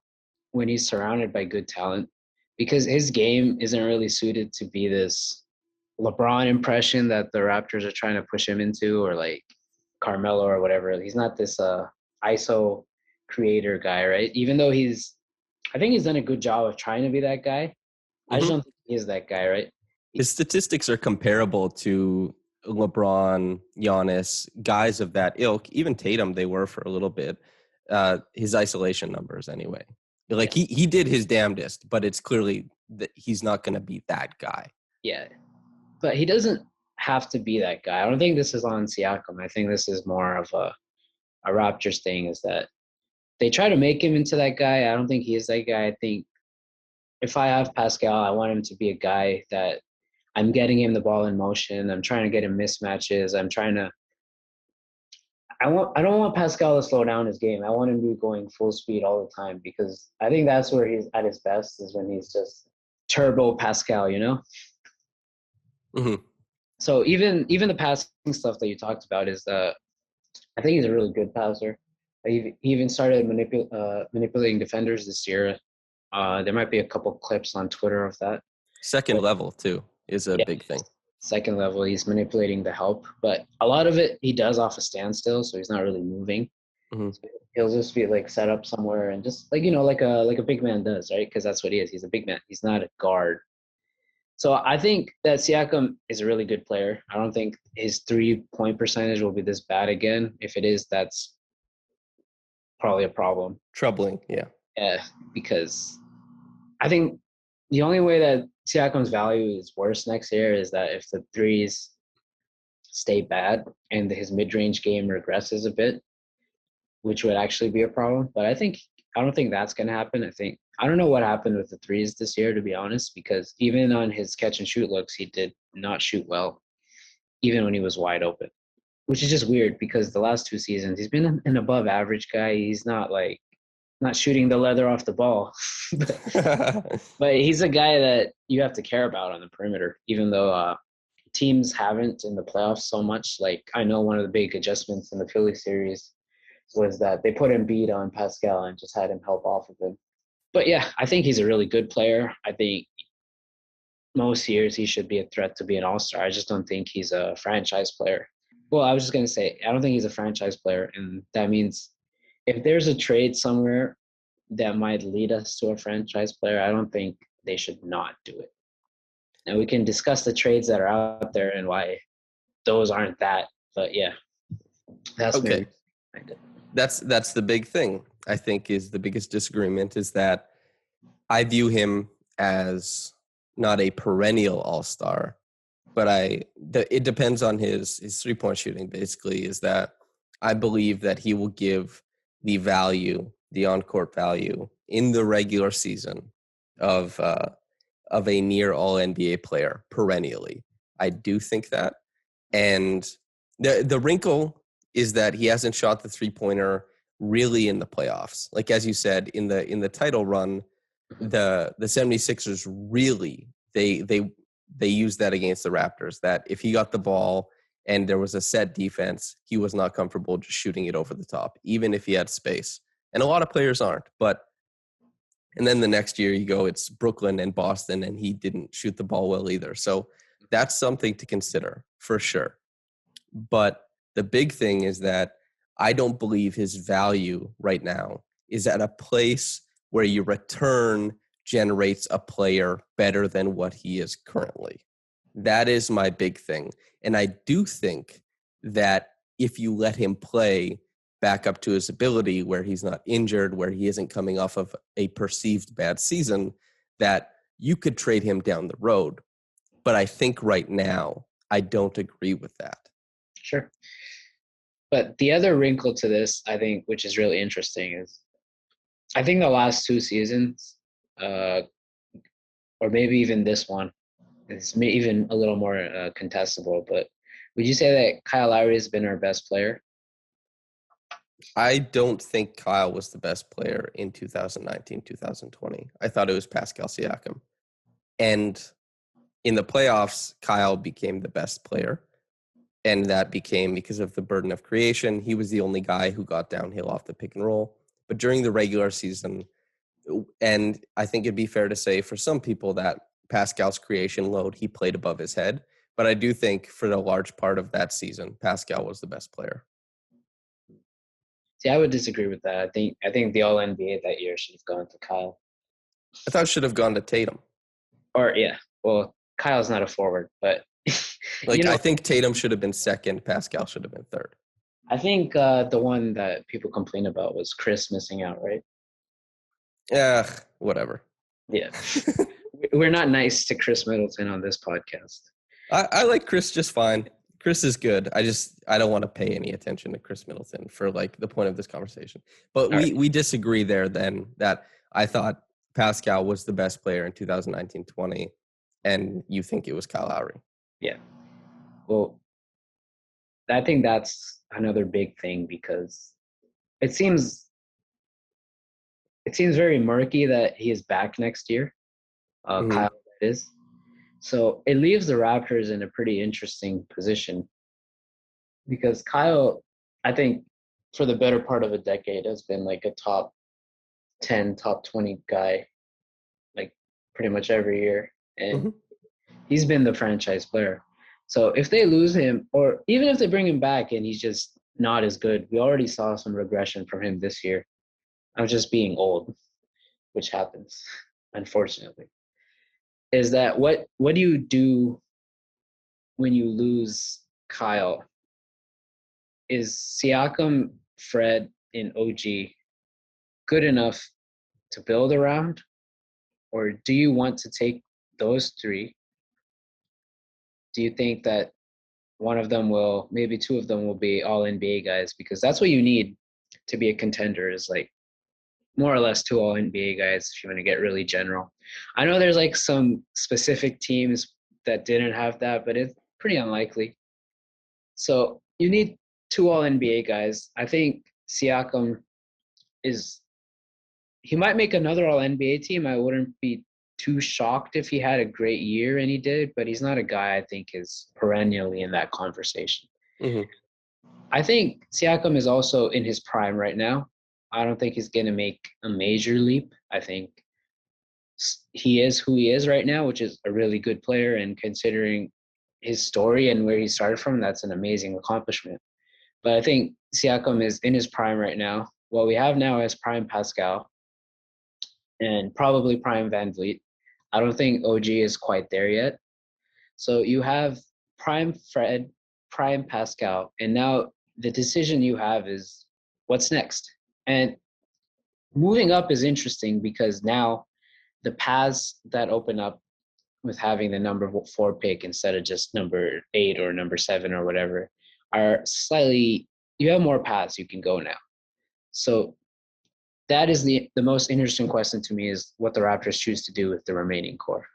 when he's surrounded by good talent because his game isn't really suited to be this LeBron impression that the Raptors are trying to push him into, or like Carmelo or whatever. He's not this ISO creator guy, right? Even though I think he's done a good job of trying to be that guy. I just don't think he is that guy, right? His statistics are comparable to LeBron, Giannis, guys of that ilk. Even Tatum, they were for a little bit. His isolation numbers, anyway. Like he did his damnedest, but it's clearly that he's not going to be that guy. Yeah, but he doesn't have to be that guy. I don't think this is on Siakam. I think this is more of a Raptors thing, is that they try to make him into that guy. I don't think he is that guy. I think if I have Pascal, I want him to be a guy that I'm getting him the ball in motion. I'm trying to get him mismatches. I don't want Pascal to slow down his game. I want him to be going full speed all the time because I think that's where he's at his best, is when he's just turbo Pascal, you know? Mm-hmm. So even the passing stuff that you talked about is I think he's a really good passer. He even started manipulating defenders this year. There might be a couple clips on Twitter of that. Second level, too, is a big thing. Second level, he's manipulating the help. But a lot of it he does off a standstill, so he's not really moving. Mm-hmm. So he'll just be like set up somewhere and just like, you know, like a big man does, right? Because that's what he is. He's a big man. He's not a guard. So I think that Siakam is a really good player. I don't think his 3-point percentage will be this bad again. If it is, that's probably a problem. Troubling, yeah. Yeah, because I think the only way that Siakam's value is worse next year is that if the threes stay bad and his mid-range game regresses a bit, which would actually be a problem. But I don't think that's going to happen. I don't know what happened with the threes this year, to be honest, because even on his catch and shoot looks, he did not shoot well, even when he was wide open, which is just weird because the last 2 seasons, he's been an above average guy. He's not shooting the leather off the ball, but he's a guy that you have to care about on the perimeter, even though teams haven't in the playoffs so much. Like I know one of the big adjustments in the Philly series was that they put Embiid on Pascal and just had him help off of him. But yeah, I think he's a really good player. I think most years he should be a threat to be an all-star. I just don't think he's a franchise player. Well, I was just going to say, I don't think he's a franchise player. And that means if there's a trade somewhere that might lead us to a franchise player, I don't think they should not do it. And we can discuss the trades that are out there and why those aren't that. But yeah. That's my Okay. reason behind it. That's the big thing, I think, is the biggest disagreement is that I view him as not a perennial all-star, but it depends on his 3-point shooting, basically, is that I believe that he will give the value, the on-court value in the regular season of a near all-NBA player perennially. I do think that. And the wrinkle is that he hasn't shot the 3-pointer really in the playoffs. Like, as you said, in the title run, the 76ers really, they used that against the Raptors, that if he got the ball and there was a set defense, he was not comfortable just shooting it over the top, even if he had space. And a lot of players aren't. And then the next year you go, it's Brooklyn and Boston, and he didn't shoot the ball well either. So that's something to consider for sure. But the big thing is that I don't believe his value right now is at a place where your return generates a player better than what he is currently. That is my big thing. And I do think that if you let him play back up to his ability, where he's not injured, where he isn't coming off of a perceived bad season, that you could trade him down the road. But I think right now, I don't agree with that. Sure. But the other wrinkle to this, I think, which is really interesting, is I think the last 2 seasons, or maybe even this one, is even a little more contestable. But would you say that Kyle Lowry has been our best player? I don't think Kyle was the best player in 2019, 2020. I thought it was Pascal Siakam. And in the playoffs, Kyle became the best player. And that became because of the burden of creation. He was the only guy who got downhill off the pick and roll. But during the regular season, and I think it'd be fair to say for some people that Pascal's creation load, he played above his head. But I do think for the large part of that season, Pascal was the best player. See, I would disagree with that. I think the All NBA that year should have gone to Kyle. I thought it should have gone to Tatum. Or yeah, well, Kyle's not a forward, but I think Tatum should have been second. Pascal should have been third. I think the one that people complain about was Chris missing out, right? Yeah, whatever. Yeah, we're not nice to Chris Middleton on this podcast. I like Chris just fine. Chris is good. I don't want to pay any attention to Chris Middleton for like the point of this conversation. But we disagree there then, that I thought Pascal was the best player in 2019-20, and you think it was Kyle Lowry. Yeah. Well, I think that's another big thing, because it seems very murky that he is back next year. Kyle, that is. So it leaves the Raptors in a pretty interesting position, because Kyle, I think, for the better part of a decade has been like a top 10, top 20 guy, like pretty much every year. And he's been the franchise player. So if they lose him, or even if they bring him back and he's just not as good, we already saw some regression from him this year. I'm just being old, which happens, unfortunately. Is that what do you do when you lose Kyle? Is Siakam, Fred, and OG good enough to build around? Or do you want to take those three? Do you think that one of them will, maybe two of them will be all NBA guys? Because that's what you need to be a contender, is like more or less 2 all NBA guys if you want to get really general. I know there's like some specific teams that didn't have that, but it's pretty unlikely. So you need 2 all NBA guys. I think Siakam he might make another all NBA team. I wouldn't be too shocked if he had a great year, and he did, but he's not a guy I think is perennially in that conversation. I think Siakam is also in his prime right now. I don't think he's going to make a major leap. I think he is who he is right now, which is a really good player, and considering his story and where he started from, that's an amazing accomplishment. But I think Siakam is in his prime right now. What we have now is prime Pascal and probably prime Van Vliet. I don't think OG is quite there yet. So you have prime Fred, prime Pascal, and now the decision you have is what's next. And moving up is interesting because now the paths that open up with having the number 4 pick instead of just number 8 or number 7 or whatever are slightly, you have more paths you can go now. So that is the most interesting question to me, is what the Raptors choose to do with the remaining core.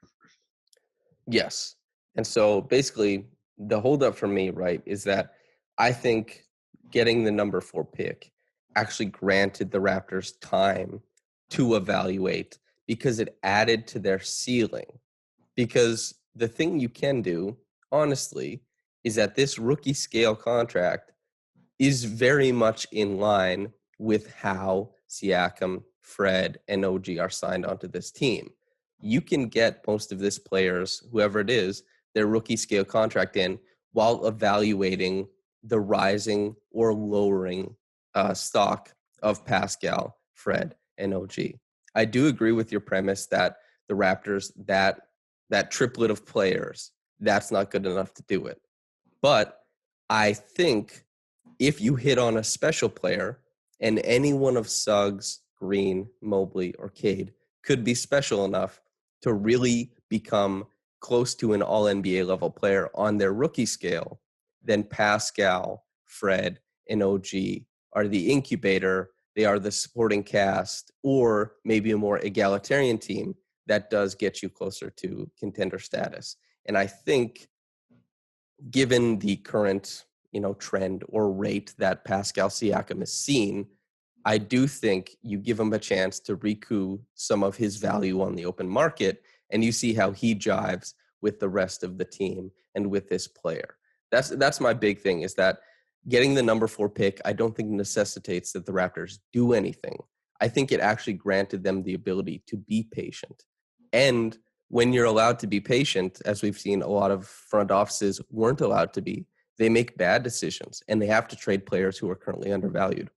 Yes. And so basically the holdup for me, right, is that I think getting the number 4 pick actually granted the Raptors time to evaluate because it added to their ceiling. Because the thing you can do, honestly, is that this rookie scale contract is very much in line with how Siakam, Fred, and OG are signed onto this team. You can get most of this players, whoever it is, their rookie scale contract in while evaluating the rising or lowering stock of Pascal, Fred, and OG. I do agree with your premise that the Raptors, that triplet of players, that's not good enough to do it. But I think if you hit on a special player, and any one of Suggs, Green, Mobley, or Cade could be special enough to really become close to an all-NBA level player on their rookie scale, then Pascal, Fred, and OG are the incubator, they are the supporting cast, or maybe a more egalitarian team that does get you closer to contender status. And I think given the current, trend or rate that Pascal Siakam has seen, I do think you give him a chance to recoup some of his value on the open market, and you see how he jives with the rest of the team and with this player. That's my big thing, is that getting the number 4 pick, I don't think necessitates that the Raptors do anything. I think it actually granted them the ability to be patient. And when you're allowed to be patient, as we've seen a lot of front offices weren't allowed to be, they make bad decisions and they have to trade players who are currently undervalued.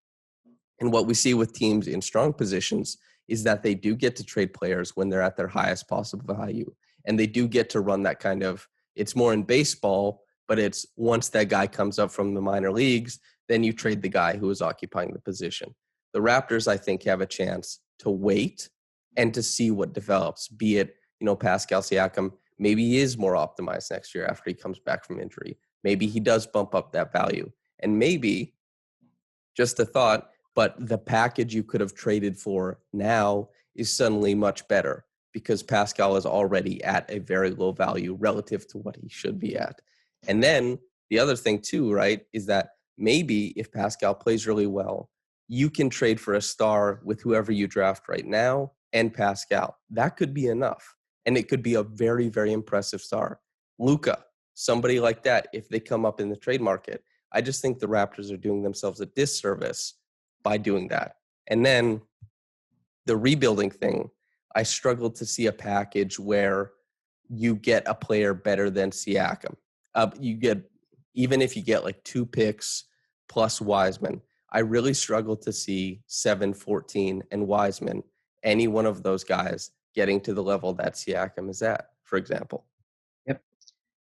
And what we see with teams in strong positions is that they do get to trade players when they're at their highest possible value. And they do get to run that kind of, it's more in baseball, but it's once that guy comes up from the minor leagues, then you trade the guy who is occupying the position. The Raptors, I think, have a chance to wait and to see what develops, be it, Pascal Siakam, maybe he is more optimized next year after he comes back from injury. Maybe he does bump up that value. And maybe, just a thought, but the package you could have traded for now is suddenly much better because Pascal is already at a very low value relative to what he should be at. And then the other thing too, right, is that maybe if Pascal plays really well, you can trade for a star with whoever you draft right now and Pascal. That could be enough. And it could be a very, very impressive star. Luka, somebody like that, if they come up in the trade market. I just think the Raptors are doing themselves a disservice by doing that. And then the rebuilding thing, I struggled to see a package where you get a player better than Siakam. Even if you get like 2 picks plus Wiseman, I really struggled to see 7, 14, and Wiseman, any one of those guys getting to the level that Siakam is at, for example. Yep.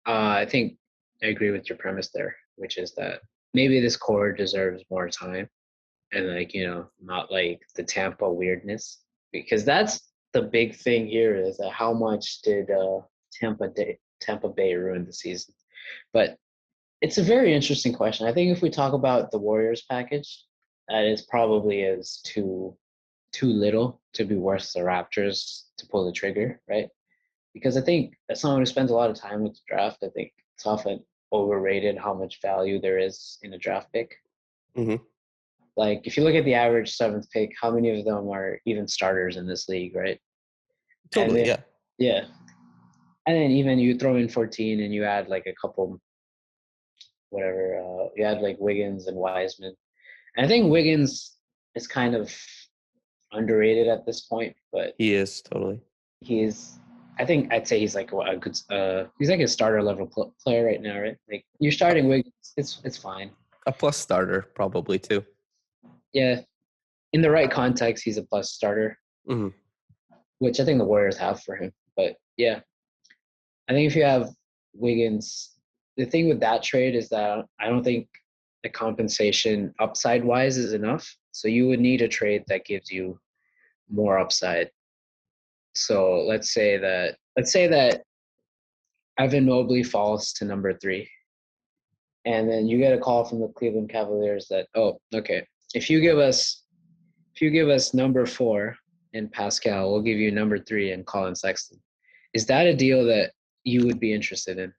I think I agree with your premise there, which is that maybe this core deserves more time and not like the Tampa weirdness, because that's the big thing here, is that how much did Tampa Bay ruin the season? But it's a very interesting question. I think if we talk about the Warriors package, that is probably is too little to be worth the Raptors to pull the trigger, right? Because I think as someone who spends a lot of time with the draft, I think it's often overrated how much value there is in a draft pick. Mm-hmm. Like if you look at the average 7th pick, how many of them are even starters in this league, right? Totally, then, yeah. And then even you throw in 14 and you add like a couple, you add like Wiggins and Wiseman. And I think Wiggins is kind of underrated at this point, but he is totally. I think I'd say he's like a good. He's like a starter level player right now, right? Like you're starting Wiggins, it's fine. A plus starter probably too. Yeah, in the right context, he's a plus starter, which I think the Warriors have for him. But yeah, I think if you have Wiggins, the thing with that trade is that I don't think the compensation upside wise is enough. So you would need a trade that gives you more upside. So let's say that Evan Mobley falls to number 3, and then you get a call from the Cleveland Cavaliers that, oh, okay, if you give us number 4 and Pascal, we'll give you number 3 and Colin Sexton. Is that a deal that you would be interested in?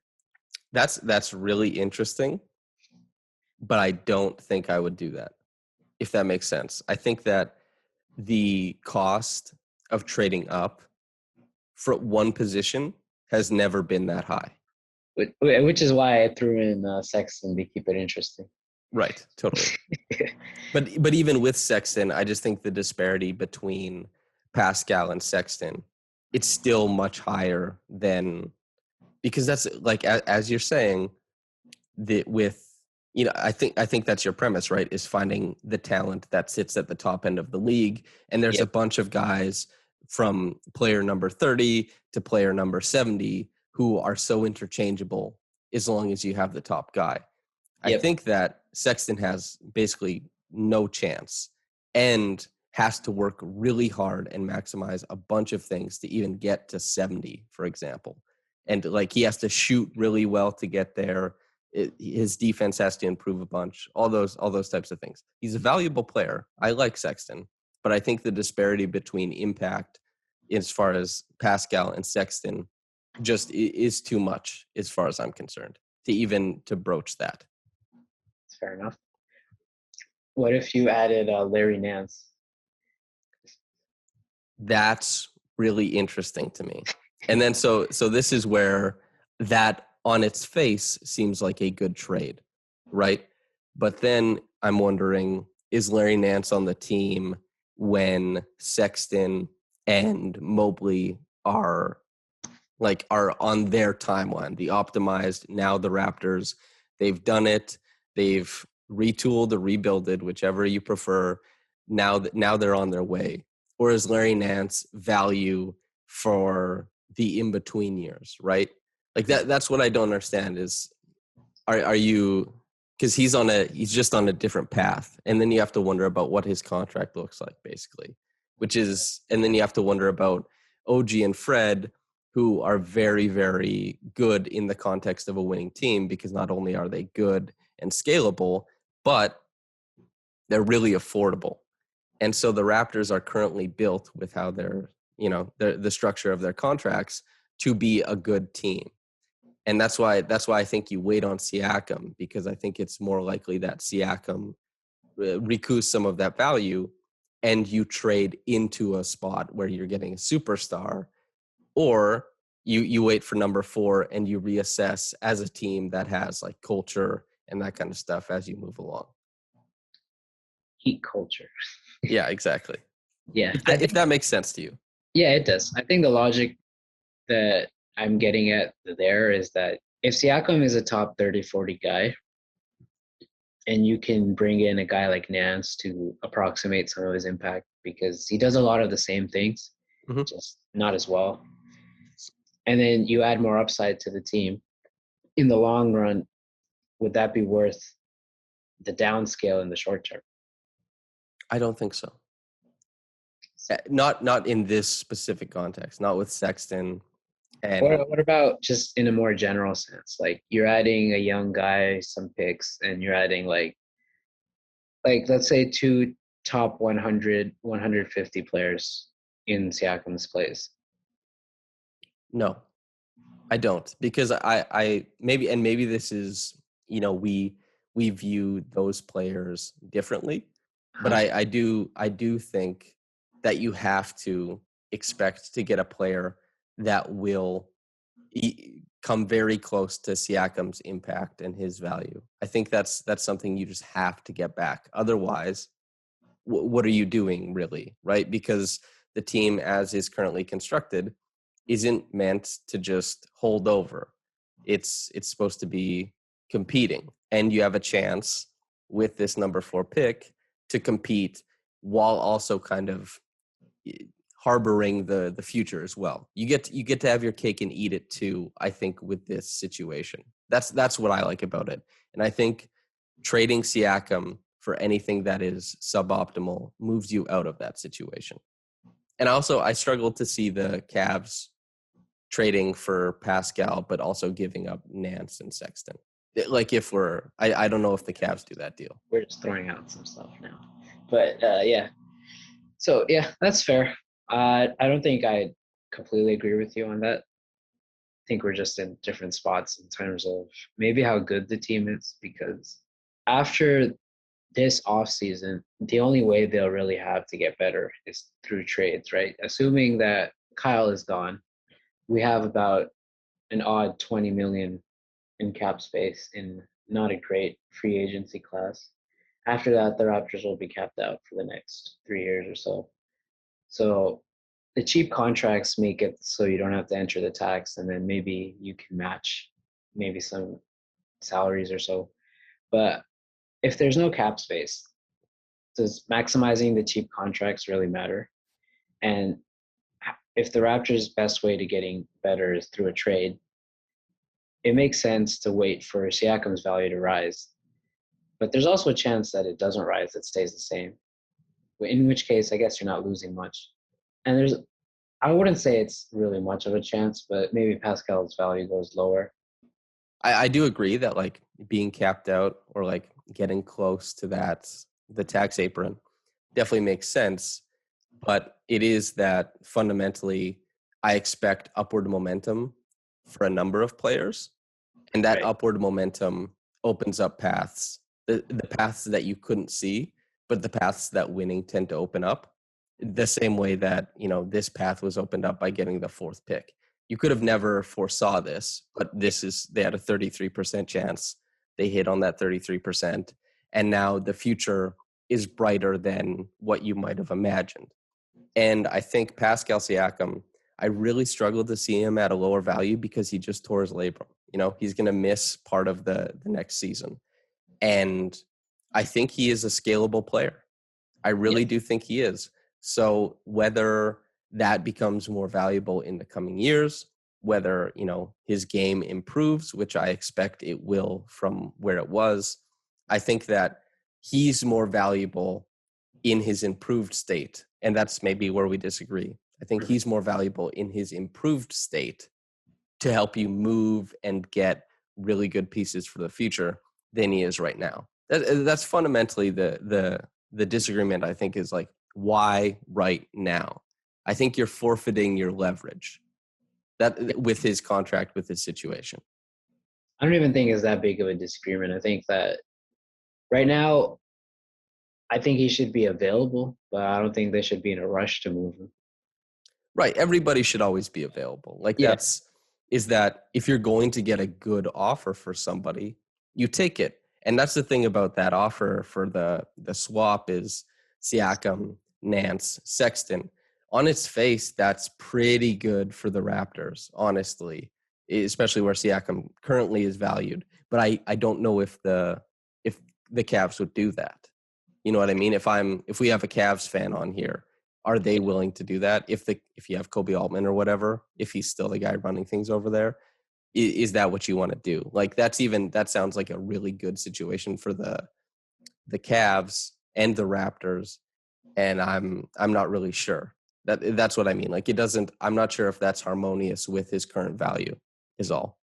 That's really interesting, but I don't think I would do that, if that makes sense. I think that the cost of trading up for one position has never been that high. Which is why I threw in Sexton to keep it interesting. Right, totally. But even with Sexton, I just think the disparity between Pascal and Sexton, it's still much higher than, because that's like, as you're saying, that with, you know, I think that's your premise, right? Is finding the talent that sits at the top end of the league. And there's a bunch of guys from player number 30 to player number 70 who are so interchangeable as long as you have the top guy. I think that Sexton has basically no chance and has to work really hard and maximize a bunch of things to even get to 70, for example. And like, he has to shoot really well to get there. His defense has to improve a bunch, all those types of things. He's a valuable player. I like Sexton, but I think the disparity between impact as far as Pascal and Sexton just is too much as far as I'm concerned to broach that. Fair enough. What if you added Larry Nance? That's really interesting to me. And then so this is where that on its face seems like a good trade, right? But then I'm wondering, is Larry Nance on the team when Sexton and Mobley are on their timeline, the optimized, now the Raptors, they've done it, they've retooled or rebuilded, whichever you prefer. Now they're on their way. Or is Larry Nance value for the in-between years, right? Like that's what I don't understand is, are you, because he's just on a different path. And then you have to wonder about what his contract looks like, basically, and then you have to wonder about OG and Fred, who are very, very good in the context of a winning team, because not only are they good and scalable, but they're really affordable. And so the Raptors are currently built with how they're, the structure of their contracts to be a good team. And that's why I think you wait on Siakam, because I think it's more likely that Siakam recoups some of that value and you trade into a spot where you're getting a superstar, or you wait for number 4 and you reassess as a team that has like culture and that kind of stuff as you move along. Heat culture. Yeah, exactly. Yeah. If that makes sense to you. Yeah, it does. I think the logic that I'm getting at there is that if Siakam is a top 30, 40 guy, and you can bring in a guy like Nance to approximate some of his impact, because he does a lot of the same things, just not as well. And then you add more upside to the team. In the long run, would that be worth the downscale in the short term? I don't think so. Not in this specific context, not with Sexton. And what about just in a more general sense? Like, you're adding a young guy, some picks, and you're adding like let's say 2 top 100, 150 players in Siakam's place. No, I don't, because I maybe this is, we view those players differently, but I do think that you have to expect to get a player that will come very close to Siakam's impact and his value. I think that's something you just have to get back. Otherwise, what are you doing really, right? Because the team as is currently constructed isn't meant to just hold over. It's supposed to be competing, and you have a chance with this number 4 pick to compete while also kind of harboring the future as well. You get to have your cake and eat it too, I think, with this situation. That's what I like about it. And I think trading Siakam for anything that is suboptimal moves you out of that situation. And also, I struggle to see the Cavs trading for Pascal, but also giving up Nance and Sexton. Like if I don't know if the Cavs do that deal. We're just throwing out some stuff now. But yeah. So yeah, that's fair. I don't think I completely agree with you on that. I think we're just in different spots in terms of maybe how good the team is, because after this offseason, the only way they'll really have to get better is through trades, right? Assuming that Kyle is gone, we have about an odd 20 million in cap space in not a great free agency class. After that, the Raptors will be capped out for the next 3 years or so. So the cheap contracts make it so you don't have to enter the tax, and then maybe you can match maybe some salaries or so. But if there's no cap space, does maximizing the cheap contracts really matter? And if the Raptors' best way to getting better is through a trade, it makes sense to wait for Siakam's value to rise. But there's also a chance that it doesn't rise, it stays the same. In which case, I guess you're not losing much. And I wouldn't say it's really much of a chance, but maybe Pascal's value goes lower. I do agree that like being capped out or like getting close to the tax apron definitely makes sense. But it is that fundamentally I expect upward momentum for a number of players. And that upward momentum opens up paths, the paths that you couldn't see, but the paths that winning tend to open up. The same way that, this path was opened up by getting the 4th pick. You could have never foresaw this, but they had a 33% chance. They hit on that 33%. And now the future is brighter than what you might have imagined. And I think Pascal Siakam, I really struggled to see him at a lower value because he just tore his labrum. He's going to miss part of the next season. And I think he is a scalable player. I really do think he is. So whether that becomes more valuable in the coming years, whether, his game improves, which I expect it will from where it was, I think that he's more valuable in his improved state. And that's maybe where we disagree. I think he's more valuable in his improved state to help you move and get really good pieces for the future than he is right now. That's fundamentally the disagreement, I think, is like, why right now? I think you're forfeiting your leverage that with his contract, with his situation. I don't even think it's that big of a disagreement. I think that right now, I think he should be available, but I don't think they should be in a rush to move him. Right. Everybody should always be available. Like is that if you're going to get a good offer for somebody, you take it. And that's the thing about that offer for the swap is Siakam, Nance, Sexton. On its face, that's pretty good for the Raptors, honestly, especially where Siakam currently is valued. But I don't know if the Cavs would do that. You know what I mean? If we have a Cavs fan on here, are they willing to do that? If you have Kobe Altman or whatever, if he's still the guy running things over there, is that what you want to do? Like that sounds like a really good situation for the Cavs and the Raptors, and I'm not really sure. That's what I mean. Like I'm not sure if that's harmonious with his current value is all.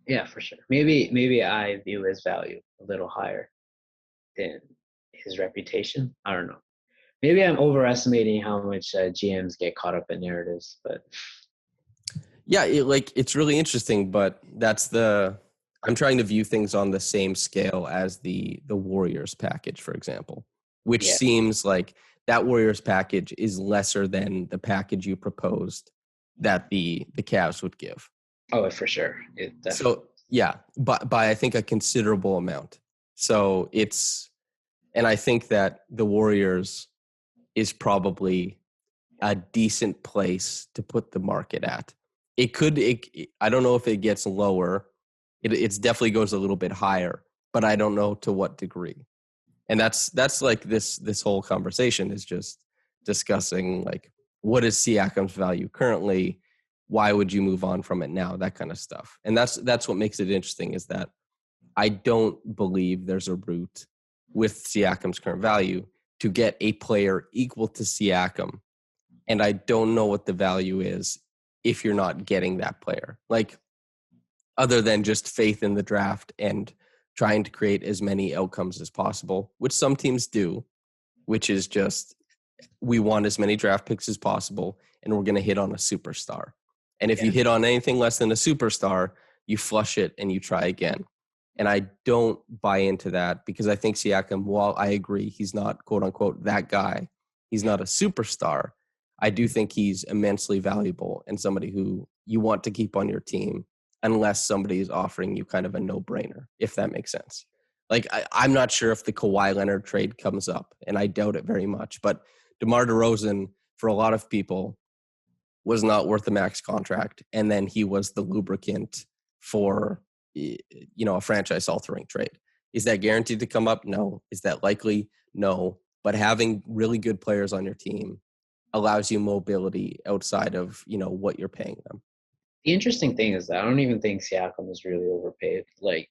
Yeah, for sure. Maybe I view his value a little higher than his reputation. I don't know. Maybe I'm overestimating how much GMs get caught up in narratives, but yeah, it's really interesting. But I'm trying to view things on the same scale as the Warriors package, for example, which seems like that Warriors package is lesser than the package you proposed that the Cavs would give. Oh, for sure. So yeah, by I think a considerable amount. So and I think that the Warriors is probably a decent place to put the market at. I don't know if it gets lower. It definitely goes a little bit higher, but I don't know to what degree. And that's like this whole conversation is just discussing like, what is Siakam's value currently? Why would you move on from it now? That kind of stuff. And that's what makes it interesting is that I don't believe there's a route with Siakam's current value to get a player equal to Siakam. And I don't know what the value is if you're not getting that player. Like, other than just faith in the draft and trying to create as many outcomes as possible, which some teams do, which is just, we want as many draft picks as possible, and we're going to hit on a superstar. And if you hit on anything less than a superstar, you flush it and you try again. And I don't buy into that, because I think Siakam, while I agree he's not, quote unquote, that guy, he's not a superstar, I do think he's immensely valuable and somebody who you want to keep on your team, unless somebody is offering you kind of a no-brainer, if that makes sense. Like, I'm not sure if the Kawhi Leonard trade comes up, and I doubt it very much, but DeMar DeRozan, for a lot of people, was not worth the max contract, and then he was the lubricant for, a franchise-altering trade. Is that guaranteed to come up? No. Is that likely? No. But having really good players on your team allows you mobility outside of, what you're paying them. The interesting thing is that I don't even think Siakam is really overpaid. Like,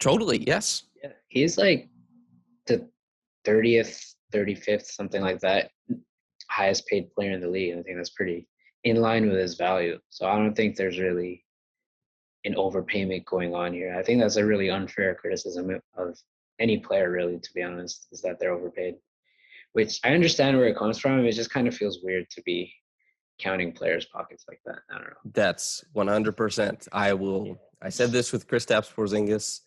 totally, yes. Yeah, he's like the 30th, 35th, something like that, highest paid player in the league. I think that's pretty in line with his value. So I don't think there's really an overpayment going on here. I think that's a really unfair criticism of any player, really, to be honest, is that they're overpaid. Which I understand where it comes from. It just kind of feels weird to be counting players' pockets like that. I don't know. That's 100%. I said this with Kristaps Porzingis.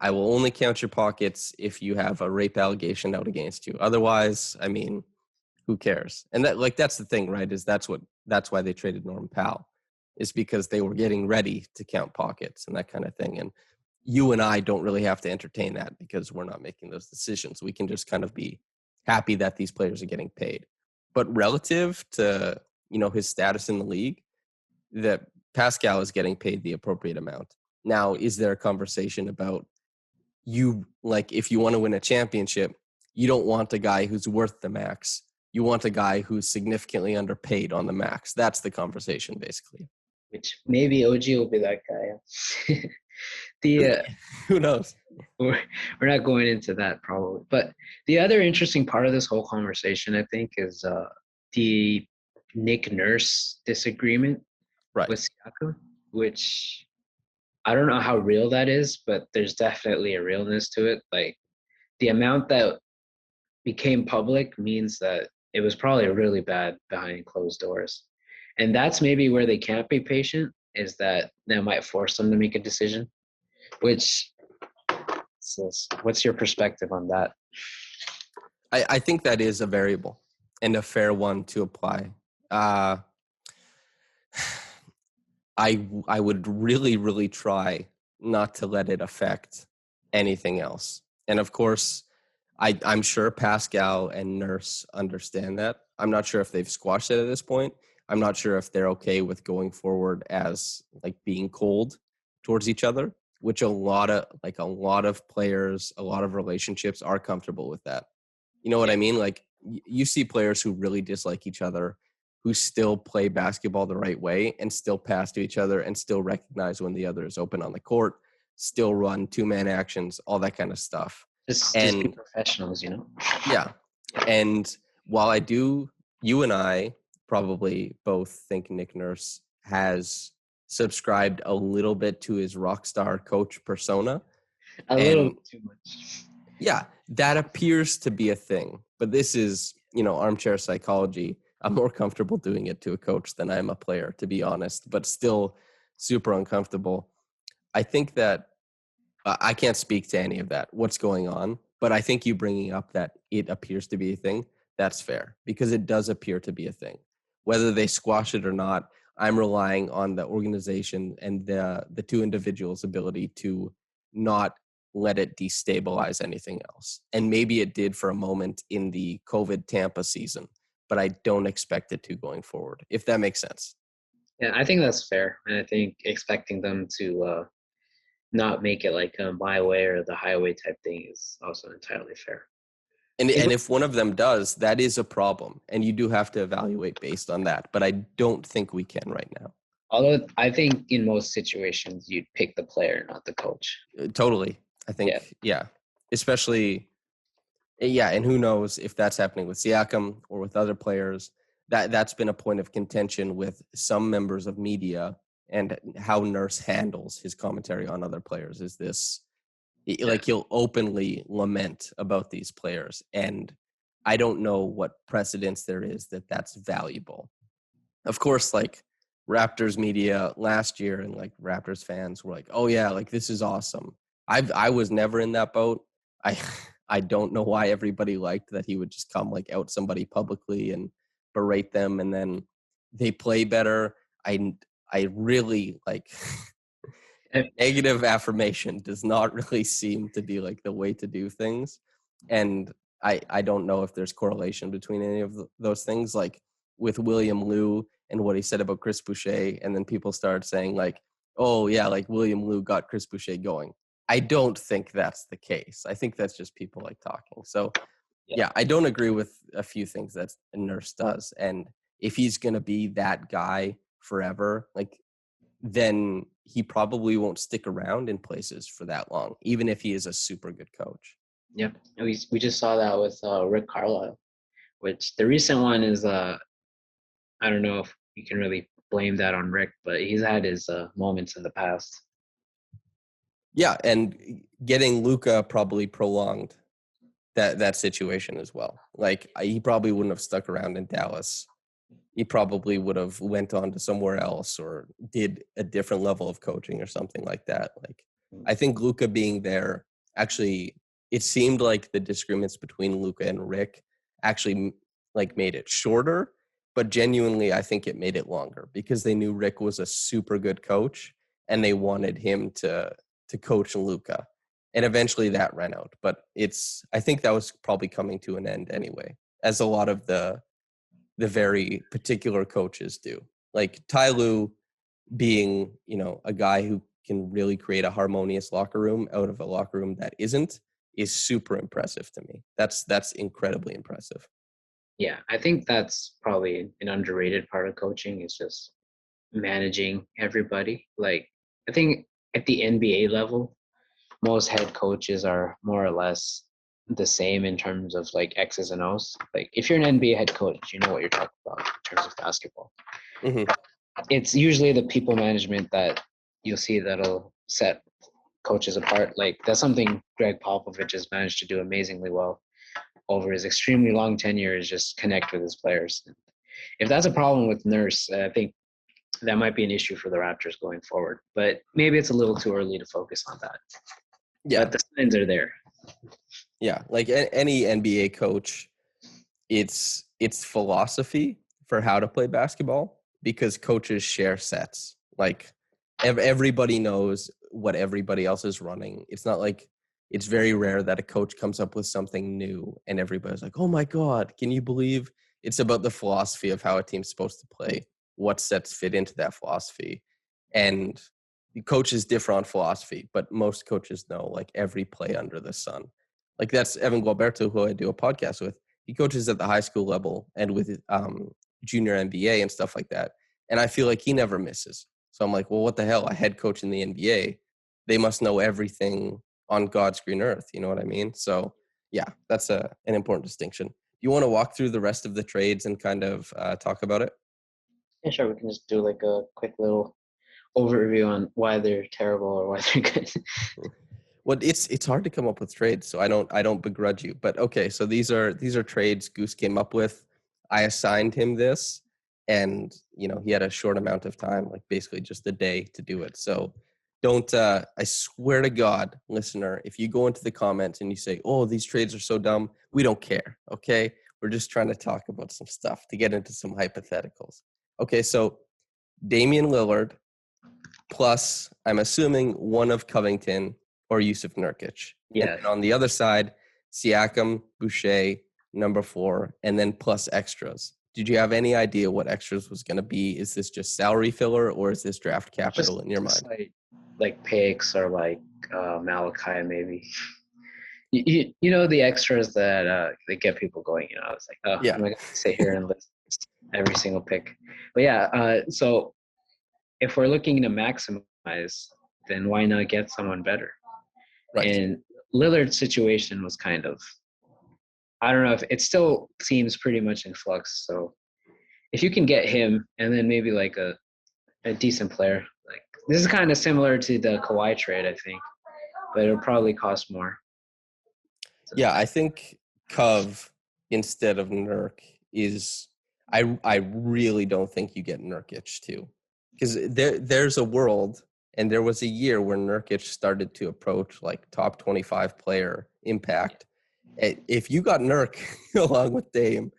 I will only count your pockets if you have a rape allegation out against you. Otherwise, I mean, who cares? And that's the thing, right? That's why they traded Norm Powell, is because they were getting ready to count pockets and that kind of thing. And you and I don't really have to entertain that, because we're not making those decisions. We can just kind of be happy that these players are getting paid. But relative to, his status in the league, that Pascal is getting paid the appropriate amount. Now, is there a conversation about if you want to win a championship, you don't want a guy who's worth the max. You want a guy who's significantly underpaid on the max. That's the conversation, basically. Which maybe OG will be that guy. Who knows? We're not going into that probably. But the other interesting part of this whole conversation, I think, is the Nick Nurse disagreement with Siakam, which I don't know how real that is, but there's definitely a realness to it. Like, the amount that became public means that it was probably really bad behind closed doors. And that's maybe where they can't be patient, is that might force them to make a decision. What's your perspective on that? I think that is a variable and a fair one to apply. I would really, really try not to let it affect anything else. And of course, I'm sure Pascal and Nurse understand that. I'm not sure if they've squashed it at this point. I'm not sure if they're okay with going forward as being cold towards each other, which a lot of players, a lot of relationships are comfortable with that. You know what I mean? Like, you see players who really dislike each other, who still play basketball the right way and still pass to each other and still recognize when the other is open on the court, still run two-man actions, all that kind of stuff. Just be professionals, Yeah. And while you and I probably both think Nick Nurse has subscribed a little bit to his rock star coach persona. A little bit too much. Yeah, that appears to be a thing. But this is, armchair psychology. I'm more comfortable doing it to a coach than I am a player, to be honest, but still super uncomfortable. I think that I can't speak to any of that, what's going on, but I think you bringing up that it appears to be a thing, that's fair, because it does appear to be a thing. Whether they squash it or not, I'm relying on the organization and the two individuals' ability to not let it destabilize anything else. And maybe it did for a moment in the COVID Tampa season, but I don't expect it to going forward, if that makes sense. Yeah, I think that's fair. And I think expecting them to not make it like a my way or the highway type thing is also entirely fair. And if one of them does, that is a problem. And you do have to evaluate based on that. But I don't think we can right now. Although I think in most situations, you'd pick the player, not the coach. Totally. I think, especially, and who knows if that's happening with Siakam or with other players. That's been a point of contention with some members of media and how Nurse handles his commentary on other players. Is this like he'll openly lament about these players, and I don't know what precedence there is that that's valuable. Of course, like Raptors media last year and like Raptors fans were like, "Oh yeah, like this is awesome." I was never in that boat. I don't know why everybody liked that he would just come like out somebody publicly and berate them, and then they play better. I really like negative affirmation does not really seem to be like the way to do things, and I don't know if there's correlation between any of those things. Like with William Liu and what he said about Chris Boucher, and then people started saying like, oh yeah, like William Liu got Chris Boucher going. I don't think that's the case. I think that's just people like talking. So yeah, I don't agree with a few things that Nurse does. And if he's going to be that guy forever, like then he probably won't stick around in places for that long, even if he is a super good coach. Yep. We just saw that with Rick Carlisle, which the recent one is, I don't know if you can really blame that on Rick, but he's had his moments in the past. Yeah, and getting Luka probably prolonged that situation as well. Like he probably wouldn't have stuck around in Dallas. He probably would have went on to somewhere else or did a different level of coaching or something like that. Like I think Luka being there, actually, it seemed like the disagreements between Luka and Rick actually like made it shorter, but genuinely I think it made it longer because they knew Rick was a super good coach and they wanted him to coach Luka. And eventually that ran out. But I think that was probably coming to an end anyway, as a lot of the very particular coaches do. Like Ty Lue being, a guy who can really create a harmonious locker room out of a locker room that isn't, is super impressive to me. That's incredibly impressive. Yeah, I think that's probably an underrated part of coaching is just managing everybody. Like I think at the NBA level, most head coaches are more or less the same in terms of like X's and O's. Like if you're an NBA head coach, you know what you're talking about in terms of basketball. Mm-hmm. It's usually the people management that you'll see that'll set coaches apart. Like that's something Greg Popovich has managed to do amazingly well over his extremely long tenure, is just connect with his players. If that's a problem with Nurse, I think that might be an issue for the Raptors going forward. But maybe it's a little too early to focus on that. Yeah. But the signs are there. Yeah, like any NBA coach, it's philosophy for how to play basketball because coaches share sets. Like everybody knows what everybody else is running. It's not like it's very rare that a coach comes up with something new and everybody's like, oh my God, can you believe? It's about the philosophy of how a team's supposed to play, what sets fit into that philosophy. And coaches differ on philosophy, but most coaches know like every play under the sun. Like that's Evan Gualberto, who I do a podcast with. He coaches at the high school level and with junior NBA and stuff like that. And I feel like he never misses. So I'm like, well, what the hell? A head coach in the NBA, they must know everything on God's green earth. You know what I mean? So yeah, that's an important distinction. You want to walk through the rest of the trades and kind of talk about it? Yeah, sure. We can just do like a quick little overview on why they're terrible or why they're good. Well, it's hard to come up with trades, so I don't begrudge you. But okay, so these are trades Goose came up with. I assigned him this, and he had a short amount of time, like basically just a day to do it. So don't. I swear to God, listener, if you go into the comments and you say, "Oh, these trades are so dumb," we don't care. Okay, we're just trying to talk about some stuff to get into some hypotheticals. Okay, so Damian Lillard plus, I'm assuming, one of Covington or Yusuf Nurkic. Yeah. And on the other side, Siakam, Boucher, number 4, and then plus extras. Did you have any idea what extras was going to be? Is this just salary filler or is this draft capital in your mind? Like picks or like Malachi maybe. You know the extras that they get people going. I was like, oh, yeah. I'm going to sit here and list every single pick. But yeah, so if we're looking to maximize, then why not get someone better? Right. And Lillard's situation was kind of, I don't know if it still seems pretty much in flux. So if you can get him and then maybe like a decent player, like this is kind of similar to the Kawhi trade, I think, but it'll probably cost more. So, Yeah, I think Cove instead of Nurk is I really don't think you get Nurkic too. Because there's a world and there was a year where Nurkic started to approach like top 25 player impact. If you got Nurk along with Dame,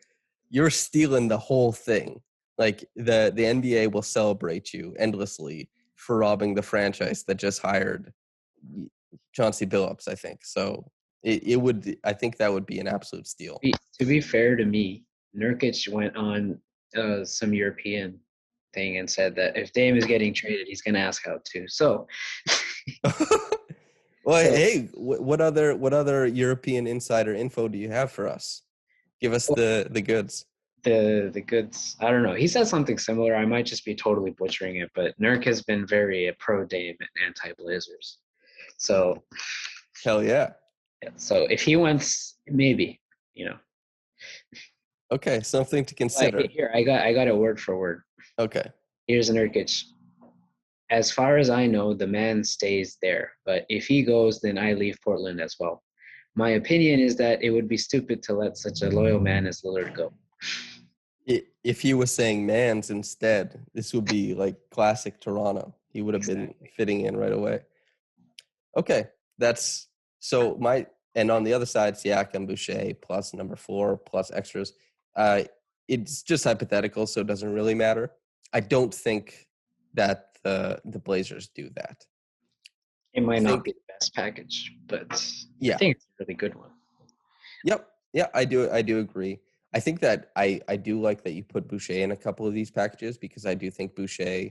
you're stealing the whole thing. Like the NBA will celebrate you endlessly for robbing the franchise that just hired Chauncey Billups, I think. So it would, I think that would be an absolute steal. to be fair to me, Nurkic went on some European thing and said that if Dame is getting traded, he's going to ask out too. So, Well, hey, what other European insider info do you have for us? Give us the goods. the goods, I don't know. He said something similar. I might just be totally butchering it, but Nurk has been very pro Dame and anti-Blazers. So, Hell yeah. so if he wants, maybe, you know. Okay, something to consider. Like, here, I got a word for word. Okay. Here's Nurkic. As far as I know, the man stays there. But if he goes, then I leave Portland as well. My opinion is that it would be stupid to let such a loyal man as Lillard go. If he was saying Mans instead, this would be like classic Toronto. He would have been fitting in right away. Okay, that's so my and on the other side, Siakam, Boucher plus number 4 plus extras. It's just hypothetical, so it doesn't really matter. I don't think that the Blazers do that. It might not be the best package, but yeah. I think it's a really good one. Yep. Yeah, I do agree. I think that I do like that you put Boucher in a couple of these packages because I do think Boucher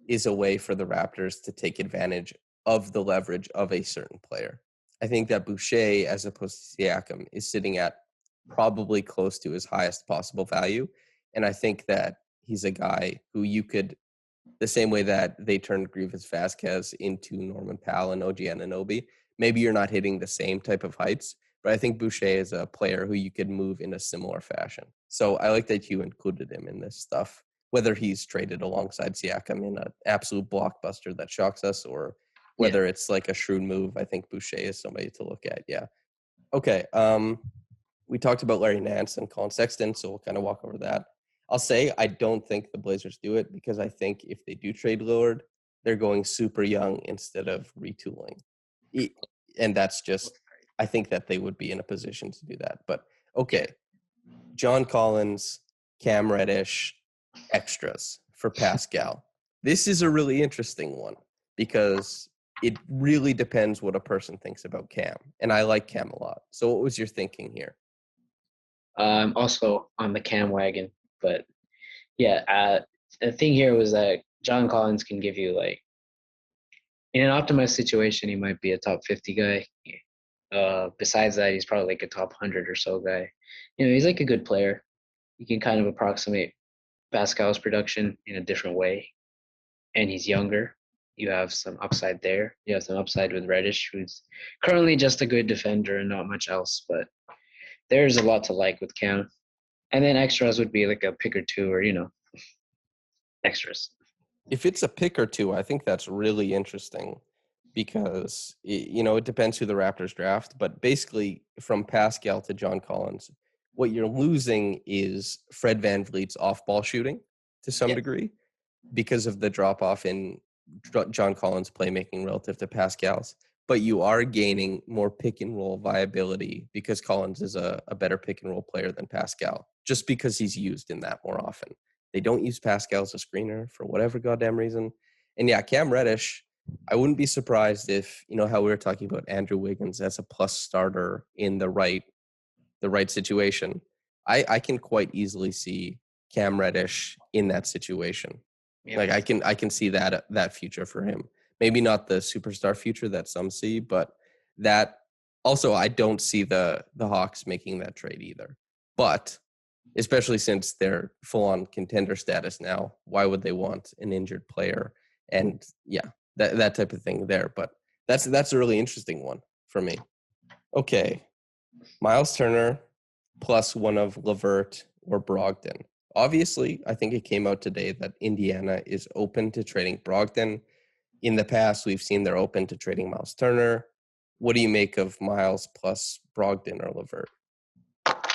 is a way for the Raptors to take advantage of the leverage of a certain player. I think that Boucher, as opposed to Siakam, is sitting at probably close to his highest possible value. And I think that he's a guy who you could, the same way that they turned Grievous Vasquez into Norman Powell and OG Anunoby, maybe you're not hitting the same type of heights, but I think Boucher is a player who you could move in a similar fashion. So I like that you included him in this stuff, whether he's traded alongside Siakam in an absolute blockbuster that shocks us or whether it's like a shrewd move. I think Boucher is somebody to look at. Yeah. Okay. We talked about Larry Nance and Colin Sexton, so we'll kind of walk over that. I'll say I don't think the Blazers do it because I think if they do trade Lillard, they're going super young instead of retooling. And that's just, I think that they would be in a position to do that. But okay, John Collins, Cam Reddish, extras for Pascal. This is a really interesting one because it really depends what a person thinks about Cam. And I like Cam a lot. So what was your thinking here? Also on the Cam wagon. But yeah, the thing here was that John Collins can give you, like, in an optimized situation, he might be a top 50 guy. Besides that, he's probably like a top 100 or so guy. You know, he's like a good player. He can kind of approximate Pascal's production in a different way. And he's younger. You have some upside there. You have some upside with Reddish, who's currently just a good defender and not much else. But there's a lot to like with Cam. And then extras would be like a pick or two or, you know, extras. If it's a pick or two, I think that's really interesting because, you know, it depends who the Raptors draft. But basically, from Pascal to John Collins, what you're losing is Fred VanVleet's off-ball shooting to some degree because of the drop-off in John Collins' playmaking relative to Pascal's. But you are gaining more pick-and-roll viability because Collins is a better pick-and-roll player than Pascal, just because he's used in that more often. They don't use Pascal as a screener for whatever goddamn reason. And yeah, Cam Reddish, I wouldn't be surprised if, you know, how we were talking about Andrew Wiggins as a plus starter in the right situation. I can quite easily see Cam Reddish in that situation. Yeah. Like I can see that future for him. Maybe not the superstar future that some see, but that also I don't see the Hawks making that trade either. But especially since they're full-on contender status now, why would they want an injured player? And yeah, that type of thing there. But that's a really interesting one. for me. Okay. Miles Turner plus one of LeVert or Brogdon. Obviously, I think it came out today that Indiana is open to trading Brogdon. In the past, we've seen they're open to trading Miles Turner. What do you make of Miles plus Brogdon or LeVert?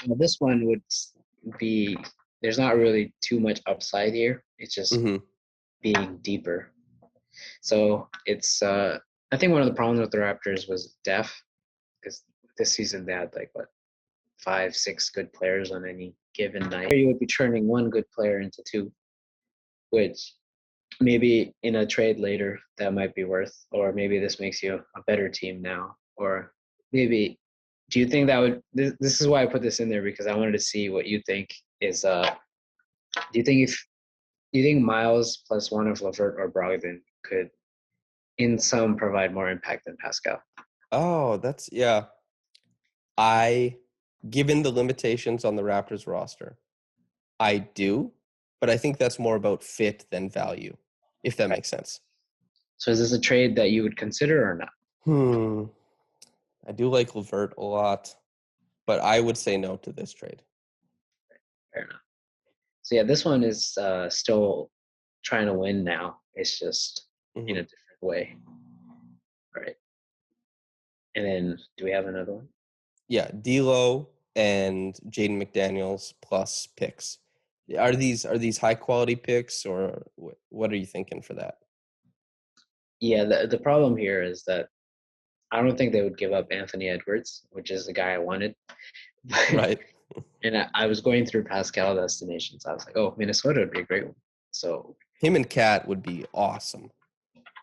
Well, this one would be, there's not really too much upside here. It's just being deeper. So it's, I think one of the problems with the Raptors was depth, because this season they had 5-6 good players on any given night. You would be turning one good player into two, which maybe in a trade later that might be worth, or maybe this makes you a better team now, or maybe, do you think that would, this is why I put this in there, because I wanted to see what you think is, do you think Miles plus one of LeVert or Brogdon could in some provide more impact than Pascal? Oh, that's, yeah. Given the limitations on the Raptors roster, I do, but I think that's more about fit than value, if that makes sense. So is this a trade that you would consider or not? I do like LeVert a lot, but I would say no to this trade. Fair enough. So yeah, this one is still trying to win now. It's just in a different way. All right. And then do we have another one? Yeah, D'Lo and Jaden McDaniels plus picks. Are these high quality picks, or what are you thinking for that? Yeah, the problem here is that I don't think they would give up Anthony Edwards, which is the guy I wanted. Right. And I was going through Pascal destinations. I was like, oh, Minnesota would be a great one. So him and Cat would be awesome.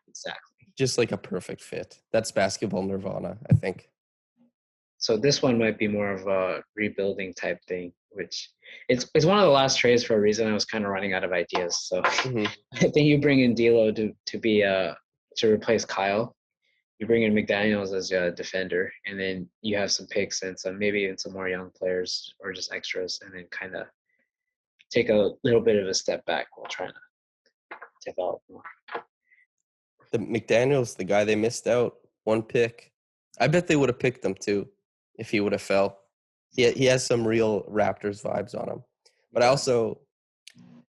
Exactly. Just like a perfect fit. That's basketball nirvana, I think. So this one might be more of a rebuilding type thing, which it's one of the last trades for a reason. I was kind of running out of ideas. So I think you bring in D'Lo to replace Kyle. You bring in McDaniels as a defender, and then you have some picks and maybe even some more young players or just extras, and then kind of take a little bit of a step back while trying to develop more. The McDaniels, the guy they missed out, one pick. I bet they would have picked him too if he would have fell. He has some real Raptors vibes on him. But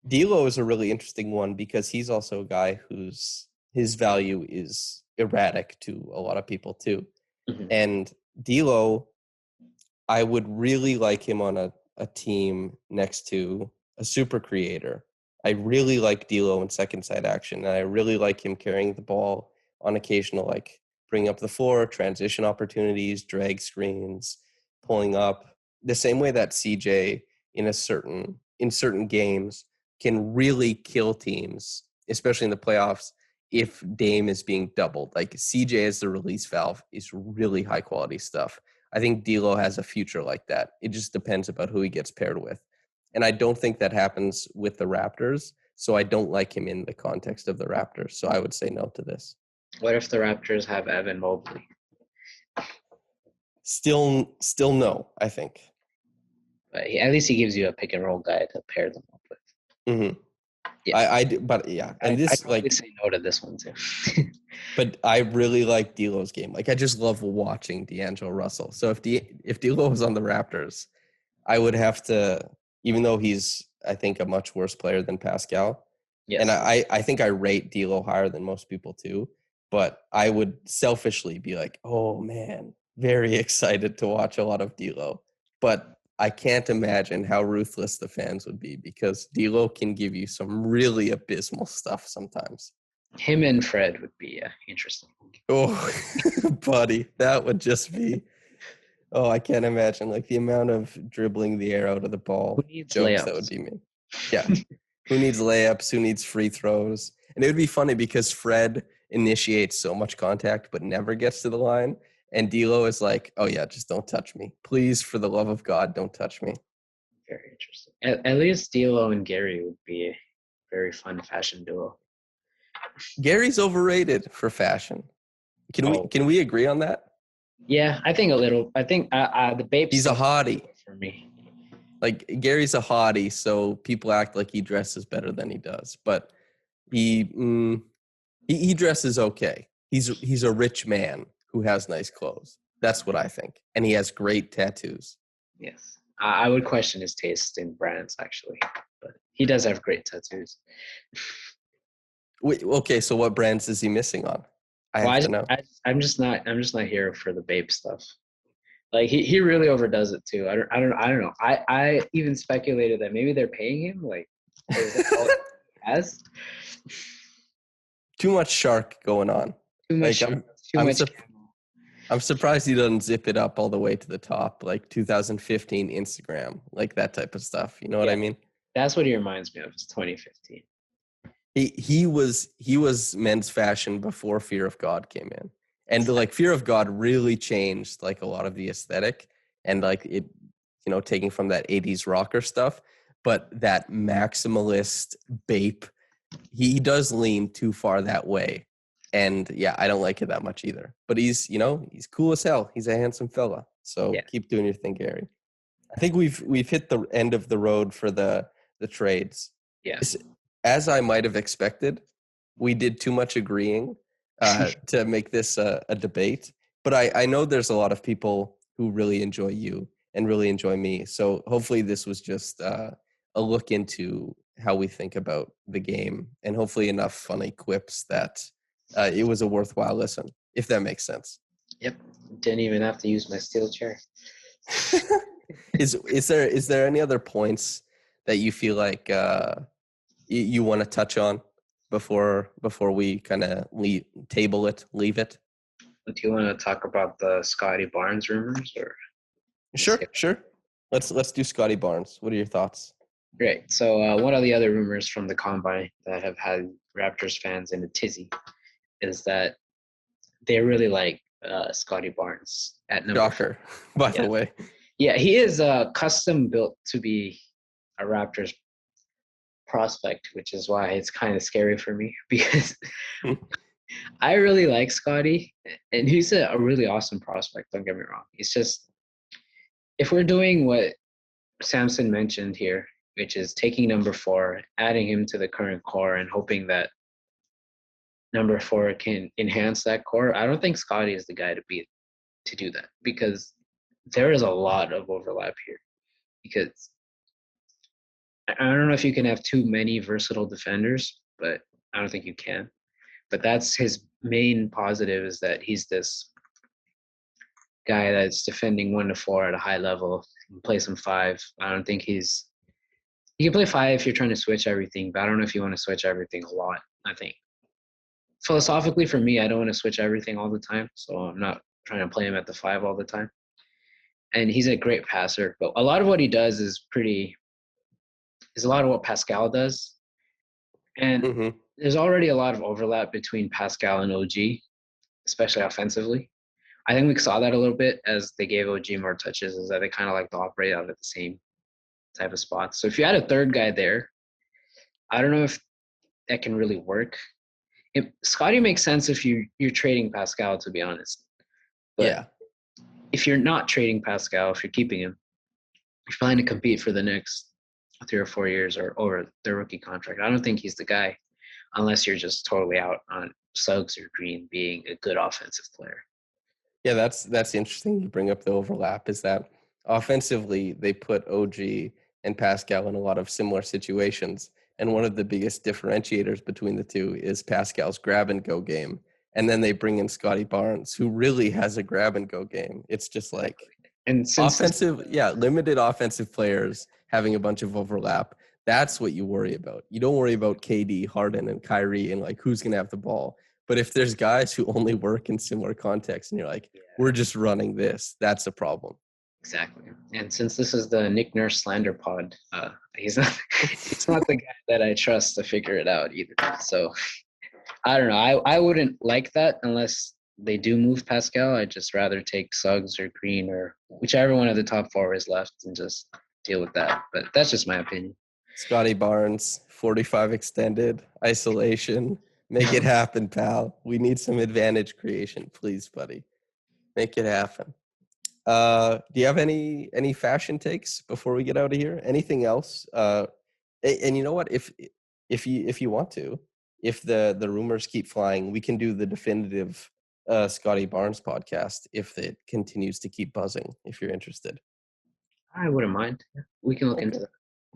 D'Lo is a really interesting one because he's also a guy his value is erratic to a lot of people too. And D'Lo, I would really like him on a team next to a super creator. I really like D'Lo in second side action, and I really like him carrying the ball on occasional, bring up the floor, transition opportunities, drag screens, pulling up. The same way that CJ in certain games can really kill teams, especially in the playoffs, if Dame is being doubled. Like CJ as the release valve is really high quality stuff. I think D'Lo has a future like that. It just depends about who he gets paired with. And I don't think that happens with the Raptors, so I don't like him in the context of the Raptors. So I would say no to this. What if the Raptors have Evan Mobley? Still no, I think. But at least he gives you a pick and roll guy to pair them up with. Yeah. I do, but yeah. And this, I'd say no to this one too. But I really like D'Lo's game. I just love watching D'Angelo Russell. So if D'Lo was on the Raptors, I would have to, even though he's, I think, a much worse player than Pascal. Yes. And I think I rate D'Lo higher than most people too. But I would selfishly be like, oh man, very excited to watch a lot of D'Lo. But I can't imagine how ruthless the fans would be because D'Lo can give you some really abysmal stuff sometimes. Him and Fred would be interesting. Oh, buddy, that would just be. Oh, I can't imagine the amount of dribbling the air out of the ball. Who needs jokes layups? That would be me. Yeah. Who needs layups? Who needs free throws? And it would be funny because Fred initiates so much contact but never gets to the line. And D'Lo is like, oh, yeah, just don't touch me. Please, for the love of God, don't touch me. Very interesting. At least D'Lo and Gary would be a very fun fashion duo. Gary's overrated for fashion. Can we agree on that? Yeah, I think a little. I think the babe. He's a hottie. For me. Gary's a hottie, so people act like he dresses better than he does. But he dresses okay. He's a rich man who has nice clothes. That's what I think. And he has great tattoos. Yes. I would question his taste in brands, actually. But he does have great tattoos. Wait, okay, so what brands is he missing on? I have to know. I'm just not here for the Bape stuff. Like he really overdoes it too. I don't know. I even speculated that maybe they're paying him. Like, is that all he has? Too much shark going on. Too much. I'm surprised he doesn't zip it up all the way to the top, like 2015 Instagram, like that type of stuff. You know what I mean? That's what he reminds me of. Is 2015. He was men's fashion before Fear of God came in, and like Fear of God really changed like a lot of the aesthetic and like it, you know, taking from that 80s rocker stuff. But that maximalist Bape, he does lean too far that way. And yeah, I don't like it that much either. But he's cool as hell. He's a handsome fella. So keep doing your thing, Gary. I think we've hit the end of the road for the trades. Yeah. As I might have expected, we did too much agreeing to make this a debate. But I know there's a lot of people who really enjoy you and really enjoy me. So hopefully this was just a look into how we think about the game, and hopefully enough funny quips that it was a worthwhile listen, if that makes sense. Yep. Didn't even have to use my steel chair. Is there any other points that you feel like you want to touch on before we kind of leave it? Do you want to talk about the Scottie Barnes rumors, or? Sure. Let's do Scottie Barnes. What are your thoughts? Great. So one of the other rumors from the Combine that have had Raptors fans in a tizzy is that they really like Scottie Barnes at number. Shocker, by the way. Yeah, he is custom built to be a Raptors prospect, which is why it's kind of scary for me because I really like Scottie, and he's a really awesome prospect. Don't get me wrong. It's just, if we're doing what Samson mentioned here, which is taking number 4, adding him to the current core, and hoping that number 4 can enhance that core, I don't think Scottie is the guy to do that, because there is a lot of overlap here. Because I don't know if you can have too many versatile defenders, but I don't think you can. But that's his main positive, is that he's this guy that's defending 1 to 4 at a high level. He can play some 5. I don't think he can play 5 if you're trying to switch everything, but I don't know if you want to switch everything a lot. I think philosophically for me, I don't want to switch everything all the time, so I'm not trying to play him at the 5 all the time. And he's a great passer, but a lot of what he does is a lot of what Pascal does. And there's already a lot of overlap between Pascal and OG, especially offensively. I think we saw that a little bit as they gave OG more touches, is that they kind of like to operate out at the same type of spots. So if you had a third guy there, I don't know if that can really work. Scottie makes sense if you're trading Pascal, to be honest. But if you're not trading Pascal, if you're keeping him, you're trying to compete for the next 3 or 4 years or over the rookie contract. I don't think he's the guy, unless you're just totally out on Suggs or Green being a good offensive player. Yeah, that's interesting. You bring up the overlap, is that offensively they put OG and Pascal in a lot of similar situations. And one of the biggest differentiators between the two is Pascal's grab and go game. And then they bring in Scottie Barnes, who really has a grab and go game. It's just like limited offensive players having a bunch of overlap. That's what you worry about. You don't worry about KD, Harden, and Kyrie and like who's going to have the ball. But if there's guys who only work in similar contexts and you're like, we're just running this, that's a problem. Exactly. And since this is the Nick Nurse slander pod, he's not the guy that I trust to figure it out either. So I don't know. I wouldn't like that unless they do move Pascal. I'd just rather take Suggs or Green or whichever one of the top 4 is left and just deal with that. But that's just my opinion. Scottie Barnes, 45 extended, isolation. Make it happen, pal. We need some advantage creation, please, buddy. Make it happen. Do you have any fashion takes before we get out of here? Anything else? And you know what? If you want to, if the rumors keep flying, we can do the definitive Scottie Barnes podcast if it continues to keep buzzing, if you're interested. I wouldn't mind. Yeah, we can look into that.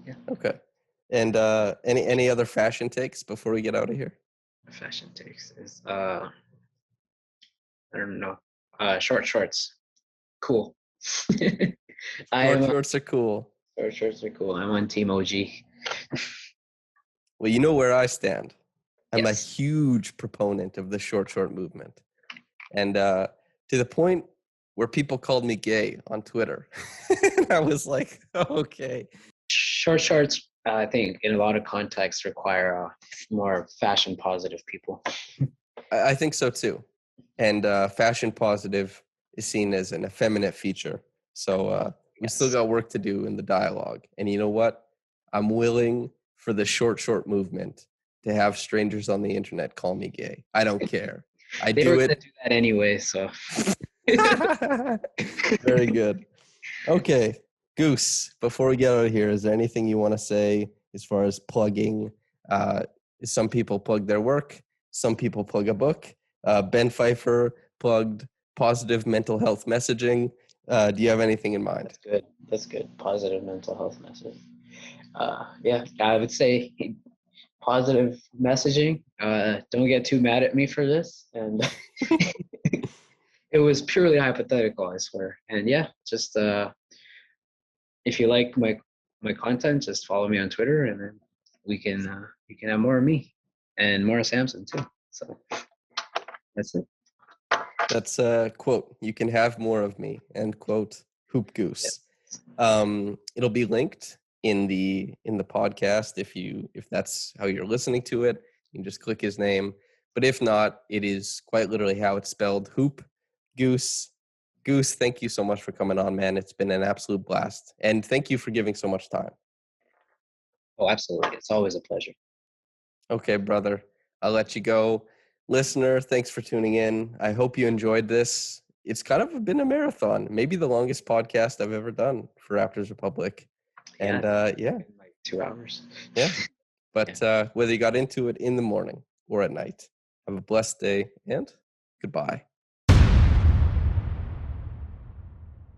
Yeah. Okay. And any other fashion takes before we get out of here? Fashion takes is I don't know. Short shorts. Cool. Shorts are cool. Short shorts are cool. I'm on Team OG. Well, you know where I stand. I'm Yes. a huge proponent of the short movement. And to the point where people called me gay on Twitter. And I was like, okay. Short shorts, I think, in a lot of contexts, require more fashion positive people. I think so too. And fashion positive is seen as an effeminate feature. So we still got work to do in the dialogue. And you know what? I'm willing for the short movement to have strangers on the internet call me gay. I don't care. I They do were it. gonna do that anyway, so. Very good. Okay, Goose, before we get out of here, is there anything you want to say as far as plugging? Some people plug their work. Some people plug a book. Ben Pfeiffer plugged positive mental health messaging. Do you have anything in mind? That's good. Positive mental health message. Yeah, I would say positive messaging. Don't get too mad at me for this. And it was purely hypothetical, I swear. And yeah, just if you like my content, just follow me on Twitter, and then you can have more of me and more of Samson too. So that's it. That's a quote. You can have more of me. End quote. HoopGoose. It'll be linked in the podcast if that's how you're listening to it. You can just click his name. But if not, it is quite literally how it's spelled. HoopGoose. Goose, thank you so much for coming on, man. It's been an absolute blast. And thank you for giving so much time. Oh, absolutely. It's always a pleasure. Okay, brother. I'll let you go. Listener, thanks for tuning in. I hope you enjoyed this. It's kind of been a marathon, maybe the longest podcast I've ever done for Raptors Republic. And yeah. Like 2 hours. Yeah. But whether you got into it in the morning or at night, have a blessed day and goodbye.